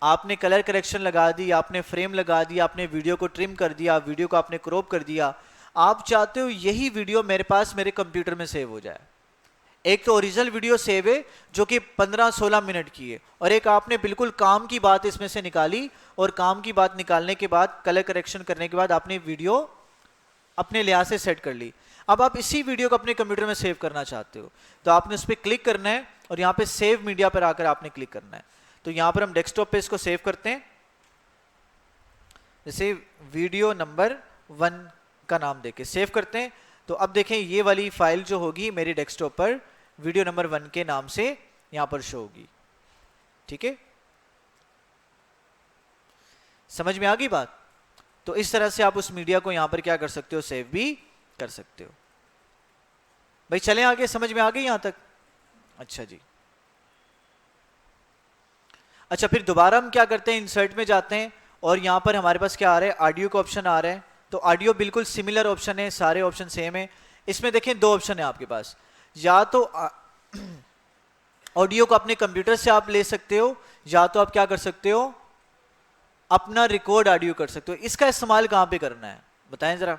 आपने कलर करेक्शन लगा दी, आपने फ्रेम लगा दिया, आपने वीडियो को ट्रिम कर दिया, वीडियो को आपने क्रॉप कर दिया। आप चाहते हो यही वीडियो मेरे पास मेरे कंप्यूटर में सेव हो जाए। एक तो ओरिजिनल वीडियो सेव है जो कि 15-16 मिनट की है, और एक आपने बिल्कुल काम की बात इसमें से निकाली, और काम की बात निकालने के बाद कलर करेक्शन करने के बाद आपने वीडियो अपने लिहाज से सेट कर ली। अब आप इसी वीडियो को अपने कंप्यूटर में सेव करना चाहते हो, तो आपने उस पर क्लिक करना है और यहाँ पे सेव मीडिया पर आकर आपने क्लिक करना है। तो यहाँ पर हम डेस्कटॉप पे इसको सेव करते हैं, जैसे वीडियो नंबर 1 का नाम देके सेव करते हैं। तो अब देखें ये वाली फाइल जो होगी मेरी डेस्कटॉप पर वीडियो नंबर 1 के नाम से यहां पर शो होगी, ठीक है। समझ में आ गई बात? तो इस तरह से आप उस मीडिया को यहां पर क्या कर सकते हो, सेव भी कर सकते हो। भाई चलें आगे, समझ में आ गई यहां तक? अच्छा जी। अच्छा फिर दोबारा हम क्या करते हैं, इंसर्ट में जाते हैं और यहां पर हमारे पास क्या आ रहा है, ऑडियो का ऑप्शन आ रहा है। तो ऑडियो बिल्कुल सिमिलर ऑप्शन है, सारे ऑप्शन सेम है। इसमें देखें 2 ऑप्शन है आपके पास, या तो ऑडियो को अपने कंप्यूटर से आप ले सकते हो, या तो आप क्या कर सकते हो, अपना रिकॉर्ड ऑडियो कर सकते हो। इसका इस्तेमाल कहां पे करना है बताएं जरा,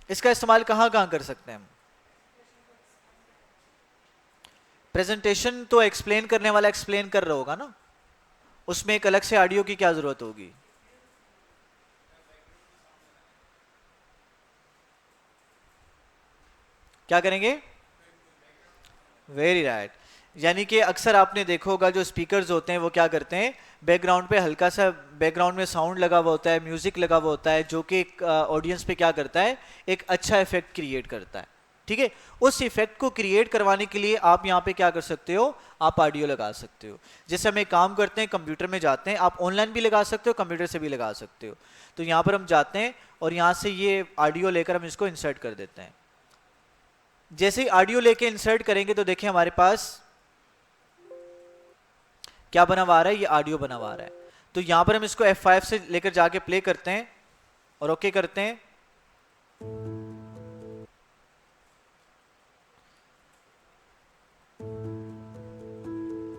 इसका इस्तेमाल कहां कहां कर सकते हैं हम? प्रेजेंटेशन तो एक्सप्लेन करने वाला एक्सप्लेन कर रहा होगा ना, उसमें एक अलग से ऑडियो की क्या जरूरत होगी? क्या करेंगे? Very right. यानी कि अक्सर आपने देखा होगा जो स्पीकर्स होते हैं वो क्या करते हैं, बैकग्राउंड पे हल्का सा बैकग्राउंड में साउंड लगा हुआ होता है, म्यूजिक लगा हुआ होता है, जो कि एक ऑडियंस पे क्या करता है, एक अच्छा इफेक्ट क्रिएट करता है, ठीक है। उस इफेक्ट को क्रिएट करवाने के लिए आप यहाँ पे क्या कर सकते हो, आप ऑडियो लगा सकते हो। जैसे हम एक काम करते हैं, कंप्यूटर में जाते हैं, आप ऑनलाइन भी लगा सकते हो, कंप्यूटर से भी लगा सकते हो। तो यहाँ पर हम जाते हैं और यहाँ से ये ऑडियो लेकर हम इसको इंसर्ट कर देते हैं। जैसे ही ऑडियो लेके इंसर्ट करेंगे तो देखिए हमारे पास क्या बना हुआ आ रहा है, ये ऑडियो बना हुआ आ रहा है। तो यहां पर हम इसको F5 से लेकर जाके प्ले करते हैं और ओके करते हैं।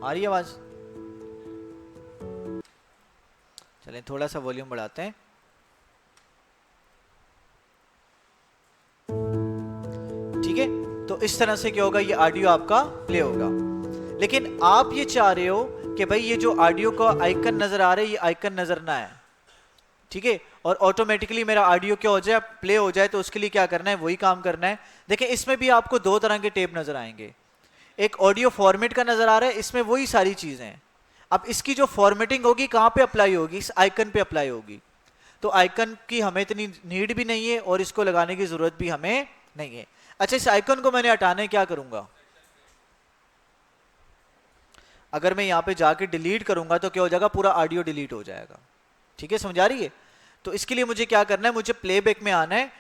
आ रही है आवाज? चलें थोड़ा सा वॉल्यूम बढ़ाते हैं। ठीक है, तो इस तरह से क्या होगा, ये ऑडियो आपका प्ले होगा। लेकिन आप ये चाह रहे हो कि भाई ये जो ऑडियो का आइकन नजर आ रहा है, ये आइकन नजर ना आए, ठीक है, और ऑटोमेटिकली मेरा ऑडियो क्या हो जाए, प्ले हो जाए। तो उसके लिए क्या करना है, वही काम करना है। देखिए इसमें भी आपको 2 तरह के टैब नजर आएंगे, एक ऑडियो फॉर्मेट का नजर आ रहा है, इसमें वही सारी चीजें हैं। अब इसकी जो फॉर्मेटिंग होगी कहां पे अप्लाई होगी, इस आइकन पे अप्लाई होगी। तो आइकन की हमें इतनी नीड भी नहीं है और इसको लगाने की जरूरत भी हमें नहीं है। अच्छा, इस आइकन को मैंने हटाने क्या करूंगा, अगर मैं यहां पे जाके डिलीट करूंगा तो क्या हो जाएगा, पूरा ऑडियो डिलीट हो जाएगा। ठीक है, समझ आ रही है? तो इसके लिए मुझे क्या करना है, मुझे प्लेबैक में आना है।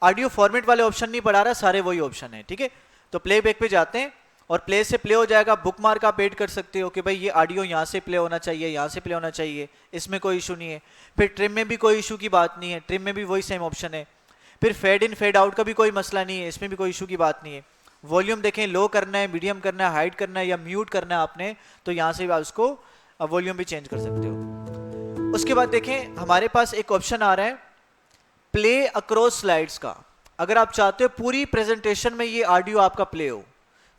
ऑडियो फॉर्मेट वाले ऑप्शन नहीं पड़ा रहा, सारे वही ऑप्शन है, ठीक है। तो प्लेबैक पे जाते हैं और प्ले से प्ले हो जाएगा, बुक मार्क आप ऐड कर सकते हो कि भाई ये ऑडियो यहाँ से प्ले होना चाहिए, यहाँ से प्ले होना चाहिए, इसमें कोई इशू नहीं है। फिर ट्रिम में भी कोई इशू की बात नहीं है, ट्रिम में भी वही सेम ऑप्शन है। फिर फेड इन फेड आउट का भी कोई मसला नहीं है, इसमें भी कोई इशू की बात नहीं है। वॉल्यूम देखें, लो करना है, मीडियम करना है, हाइड करना है या म्यूट करना है आपने, तो यहाँ से भी आप उसको वॉल्यूम भी चेंज कर सकते हो। उसके बाद देखें हमारे पास एक ऑप्शन आ रहा है प्ले अक्रॉस स्लाइड्स का। अगर आप चाहते हो पूरी प्रेजेंटेशन में ये ऑडियो आपका प्ले हो,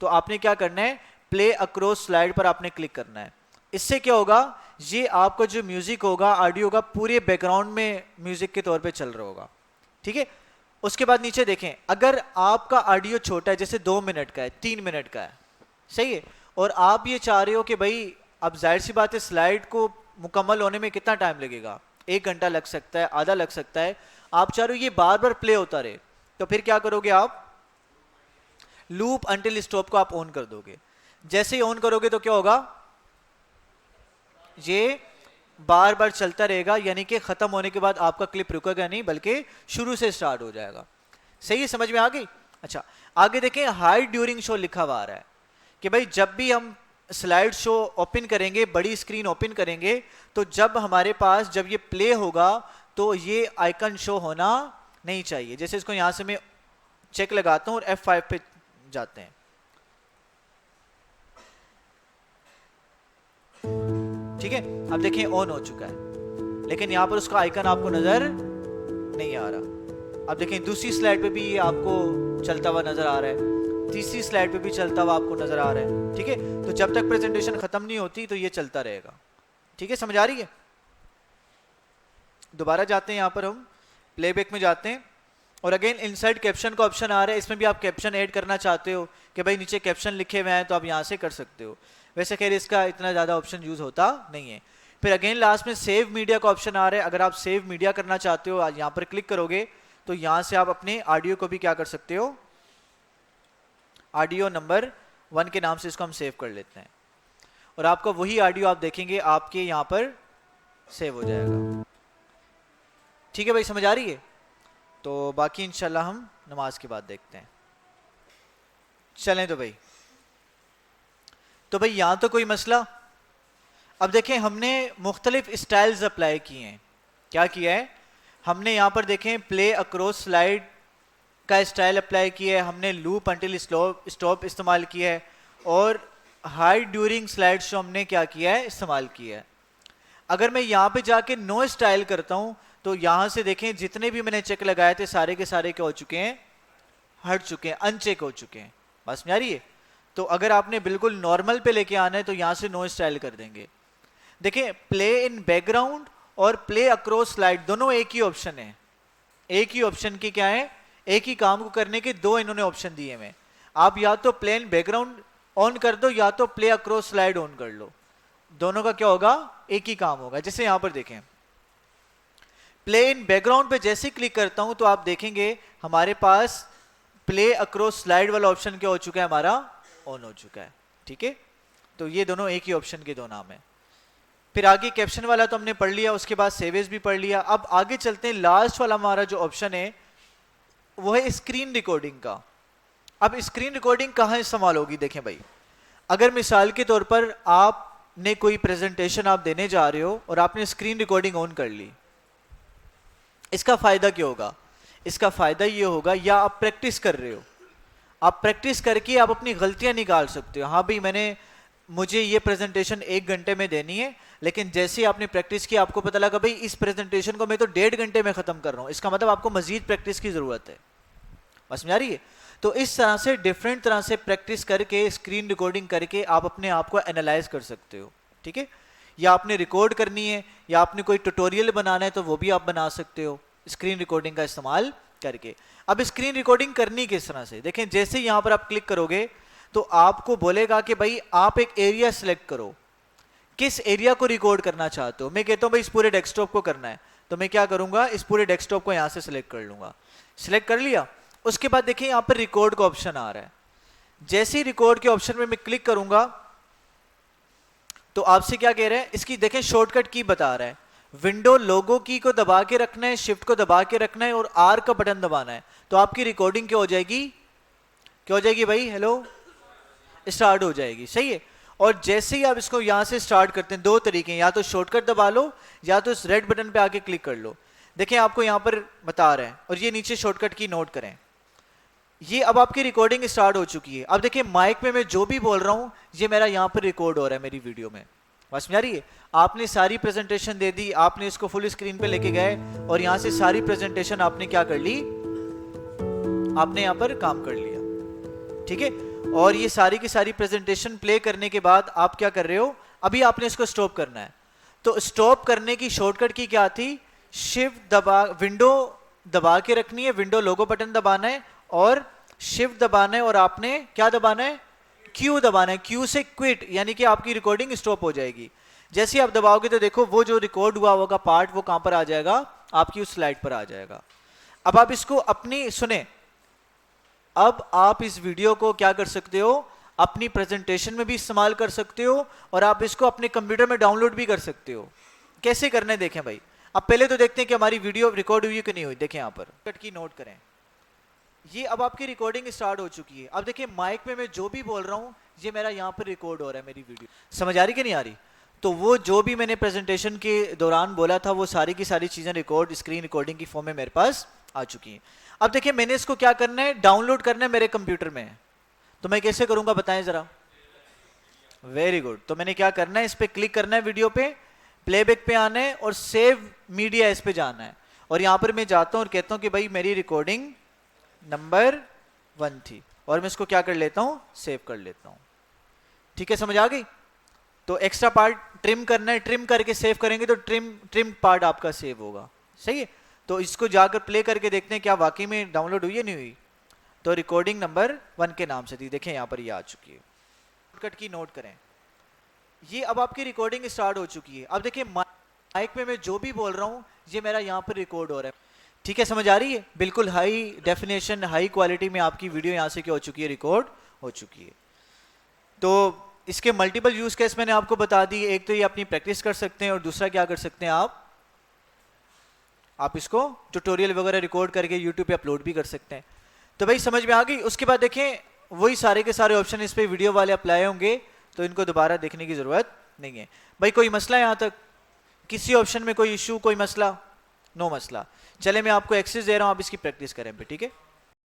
तो आपने क्या करना है, प्ले अक्रॉस स्लाइड पर आपने क्लिक करना है। इससे क्या होगा, ये आपका जो म्यूजिक होगा, ऑडियो का पूरे बैकग्राउंड में म्यूजिक के तौर पे चल रहा होगा, ठीक है। उसके बाद नीचे देखें, अगर आपका ऑडियो छोटा है, जैसे 2 मिनट का है, 3 मिनट का है, सही है, और आप ये चाह रहे हो कि भाई अब जाहिर सी बात है स्लाइड को मुकम्मल होने में कितना टाइम लगेगा, 1 घंटा लग सकता है, आधा लग सकता है, आप चाह रहे हो ये बार बार प्ले होता रहे, तो फिर क्या करोगे आप, लूप अंटिल स्टॉप को आप ऑन कर दोगे। जैसे ही ऑन करोगे तो क्या होगा, ये बार बार चलता रहेगा, यानी कि खत्म होने के बाद आपका क्लिप रुकेगा नहीं, बल्कि शुरू से स्टार्ट हो जाएगा। सही है, समझ में आ गई। अच्छा, आगे देखें, हाइड ड्यूरिंग शो लिखा हुआ आ रहा है कि भाई जब भी हम स्लाइड शो ओपन करेंगे, बड़ी स्क्रीन ओपन करेंगे, तो जब हमारे पास जब ये प्ले होगा तो ये आइकन शो होना नहीं चाहिए। जैसे इसको यहां से मैं चेक लगाता हूं और F5 पे जाते हैं, ठीक है। अब देखिए ऑन हो चुका है, लेकिन यहां पर उसका आइकन आपको नजर नहीं आ रहा। अब देखें दूसरी स्लाइड पे भी ये आपको चलता हुआ नजर आ रहा है, तीसरी स्लाइड पे भी चलता हुआ आपको नजर आ रहा है, ठीक है। तो जब तक प्रेजेंटेशन खत्म नहीं होती तो ये चलता रहेगा, ठीक है, समझ आ रही है। दोबारा जाते हैं, यहां पर हम प्लेबैक में जाते हैं और अगेन इंसर्ट कैप्शन का ऑप्शन आ रहा है। इसमें भी आप कैप्शन ऐड करना चाहते हो कि भाई नीचे कैप्शन लिखे हुए हैं, तो आप यहां से कर सकते हो। वैसे खैर इसका इतना ज़्यादा ऑप्शन यूज़ होता नहीं है। फिर अगेन लास्ट में सेव मीडिया का ऑप्शन आ रहा है। अगर आप सेव मीडिया करना चाहते हो, यहाँ पर क्लिक करोगे तो यहाँ से आप अपने ऑडियो को भी क्या कर सकते हो, ऑडियो नंबर 1 के नाम से इसको हम सेव कर लेते हैं और आपका वही ऑडियो आप देखेंगे आपके यहाँ पर सेव हो जाएगा, ठीक है भाई, समझ आ रही है। तो बाकी इंशाल्लाह हम नमाज के बाद देखते हैं। चलें तो भाई यहाँ तो कोई मसला। अब देखें हमने मुख्तलिफ स्टाइल्स अप्लाई किए हैं। क्या किया है हमने, यहाँ पर देखें प्ले अक्रॉस स्लाइड का स्टाइल अप्लाई किया है, हमने लूप अंटिल स्टॉप इस्तेमाल किया है और हाइड ड्यूरिंग स्लाइड शो हमने क्या किया है, इस्तेमाल किया है। अगर मैं यहाँ पे जाके नो स्टाइल करता हूँ तो यहाँ से देखें जितने भी मैंने चेक लगाए थे सारे के सारे क्या हो चुके हैं, हट चुके हैं, अनचेक हो चुके हैं। बस में आ रही है। तो अगर आपने बिल्कुल नॉर्मल पे लेके आना है तो यहाँ से नो स्टाइल कर देंगे। देखें प्ले इन बैकग्राउंड और प्ले अक्रॉस स्लाइड दोनों एक ही ऑप्शन है, एक ही ऑप्शन की क्या है, एक ही काम को करने के दो इन्होंने ऑप्शन दिए हैं। आप या तो प्लेन बैकग्राउंड ऑन कर दो या तो प्ले अक्रॉस स्लाइड ऑन कर लो, दोनों का क्या होगा, एक ही काम होगा। जैसे यहां पर देखें प्ले इन बैकग्राउंड पे जैसे क्लिक करता हूं तो आप देखेंगे हमारे पास प्ले अक्रॉस स्लाइड वाला ऑप्शन क्या हो चुका है, हमारा ऑन हो चुका है, ठीक है। तो ये दोनों एक ही ऑप्शन के दो नाम है। फिर आगे कैप्शन वाला तो हमने पढ़ लिया, उसके बाद सेव एज भी पढ़ लिया। अब आगे चलते हैं, लास्ट वाला हमारा जो ऑप्शन है वो है स्क्रीन रिकॉर्डिंग का। अब स्क्रीन रिकॉर्डिंग कहाँ इस्तेमाल होगी, देखें भाई, अगर मिसाल के तौर पर आपने कोई प्रेजेंटेशन आप देने जा रहे हो और आपने स्क्रीन रिकॉर्डिंग ऑन कर ली, इसका फायदा क्या होगा, इसका फायदा ये होगा, या आप प्रैक्टिस कर रहे हो, आप प्रैक्टिस करके आप अपनी गलतियां निकाल सकते हो। हाँ भाई मुझे ये प्रेजेंटेशन 1 घंटे में देनी है, लेकिन जैसे ही आपने प्रैक्टिस की आपको पता लगा भाई इस प्रेजेंटेशन को मैं तो 1.5 घंटे में खत्म कर रहा हूं, इसका मतलब आपको मजीद प्रैक्टिस की जरूरत है। बस में आ रही है। तो इस तरह से डिफरेंट तरह से प्रैक्टिस करके स्क्रीन रिकॉर्डिंग करके आप अपने आप को एनालाइज कर सकते हो, ठीक है। या आपने रिकॉर्ड करनी है या आपने कोई ट्यूटोरियल बनाना है तो वो भी आप बना सकते हो स्क्रीन रिकॉर्डिंग का इस्तेमाल करके। अब स्क्रीन रिकॉर्डिंग करनी किस तरह से, देखें जैसे यहां पर आप क्लिक करोगे तो आपको बोलेगा कि भाई आप एक एरिया सिलेक्ट करो, किस एरिया को रिकॉर्ड करना चाहते हो। मैं कहता हूं भाई इस पूरे डेस्कटॉप को करना है, तो मैं क्या करूंगा, इस पूरे डेस्कटॉप को यहां से सिलेक्ट कर लूंगा। सिलेक्ट कर लिया, उसके बाद देखिए यहां पर रिकॉर्ड का ऑप्शन आ रहा है। जैसे ही रिकॉर्ड के ऑप्शन में मैं क्लिक करूंगा तो आपसे क्या कह रहे हैं, इसकी देखें शॉर्टकट की बता रहा है, विंडो लोगो की को दबा के रखना है, शिफ्ट को दबा के रखना है और आर का बटन दबाना है। तो आपकी रिकॉर्डिंग क्या हो जाएगी, क्या हो जाएगी भाई, हेलो, स्टार्ट हो जाएगी, सही है। और जैसे ही आप इसको यहाँ से स्टार्ट करते हैं, दो तरीके हैं, या तो शॉर्टकट दबा लो या तो इस रेड बटन पे आके क्लिक कर लो। देखें आपको यहाँ पर बता रहे हैं, और ये नीचे शॉर्टकट की नोट करें। ये अब आपकी रिकॉर्डिंग स्टार्ट हो चुकी है। अब देखिए माइक में मैं जो भी बोल रहा हूँ ये मेरा यहाँ पर रिकॉर्ड हो रहा है मेरी वीडियो में। बात समझ आ रही है? आपने सारी प्रेजेंटेशन दे दी, आपने इसको फुल स्क्रीन पे लेके गए और यहाँ से सारी प्रेजेंटेशन आपने क्या कर ली, आपने यहाँ पर काम कर लिया, ठीक है। और ये सारी की सारी प्रेजेंटेशन प्ले करने के बाद आप क्या कर रहे हो, अभी आपने इसको स्टॉप करना है। तो स्टॉप करने की शॉर्टकट की क्या थी, शिफ्ट दबा, विंडो दबा के रखनी है, विंडो लोगो बटन दबाना है और शिफ्ट दबाना है, और आपने क्या दबाना है, क्यू दबाना है। क्यू से क्विट, यानी कि आपकी रिकॉर्डिंग स्टॉप हो जाएगी। जैसे आप दबाओगे तो देखो वो जो रिकॉर्ड हुआ होगा पार्ट वो कहां पर आ जाएगा, आपकी उस स्लाइड पर आ जाएगा। अब आप इसको अपनी सुने, अब आप इस वीडियो को क्या कर सकते हो, अपनी प्रेजेंटेशन में भी इस्तेमाल कर सकते हो और आप इसको अपने कंप्यूटर में डाउनलोड भी कर सकते हो। कैसे करना है देखें भाई। अब पहले तो देखते हैं कि हमारी वीडियो रिकॉर्ड हुई कि नहीं हुई। देखें यहाँ पर कट की नोट करें, ये अब आपकी रिकॉर्डिंग स्टार्ट हो चुकी है। अब देखिए माइक में मैं जो भी बोल रहा हूं ये मेरा यहाँ पर रिकॉर्ड हो रहा है, मेरी वीडियो समझ आ रही कि नहीं आ रही। तो वो जो भी मैंने प्रेजेंटेशन के दौरान बोला था वो सारी की सारी चीजें रिकॉर्ड, स्क्रीन रिकॉर्डिंग की फॉर्म में मेरे पास आ चुकी हैं। अब देखिए मैंने इसको क्या करना है, डाउनलोड करना है मेरे कंप्यूटर में। तो मैं कैसे करूंगा बताएं जरा। Very good. तो मैंने क्या करना है, इस पे क्लिक करना है, वीडियो पे प्लेबैक पे आना है और सेव मीडिया इस पे जाना है। और यहां पर मैं जाता हूं और कहता हूं कि भाई मेरी रिकॉर्डिंग नंबर 1 थी, और मैं इसको क्या कर लेता हूं, सेव कर लेता हूं। ठीक है, समझ आ गई। तो एक्स्ट्रा पार्ट ट्रिम करना है, ट्रिम करके सेव करेंगे तो ट्रिम पार्ट आपका सेव होगा, सही है। तो इसको जाकर प्ले करके देखते हैं क्या वाकई में डाउनलोड हुई है नहीं हुई। तो रिकॉर्डिंग नंबर 1 के नाम से थी, देखें यहाँ पर ये आ चुकी है। शॉर्टकट की नोट करें, ये अब आपकी रिकॉर्डिंग स्टार्ट हो चुकी है। अब देखिए माइक में मैं जो भी बोल रहा हूँ ये मेरा यहाँ पर रिकॉर्ड हो रहा है। ठीक है, समझ आ रही है। बिल्कुल हाई डेफिनेशन, हाई क्वालिटी में आपकी वीडियो यहाँ से क्या हो चुकी है, रिकॉर्ड हो चुकी है। तो इसके मल्टीपल यूज केस मैंने आपको बता दी। एक तो ये अपनी प्रैक्टिस कर सकते हैं और दूसरा क्या कर सकते हैं आप इसको ट्यूटोरियल वगैरह रिकॉर्ड करके यूट्यूब पे अपलोड भी कर सकते हैं। तो भाई समझ में आ गई। उसके बाद देखें वही सारे के सारे ऑप्शन इस पे वीडियो वाले अप्लाई होंगे, तो इनको दोबारा देखने की जरूरत नहीं है। भाई कोई मसला है यहाँ तक, किसी ऑप्शन में कोई इशू, कोई मसला? नो मसला। चले मैं आपको एक्सेस दे रहा हूँ, आप इसकी प्रैक्टिस करें पे, ठीक है।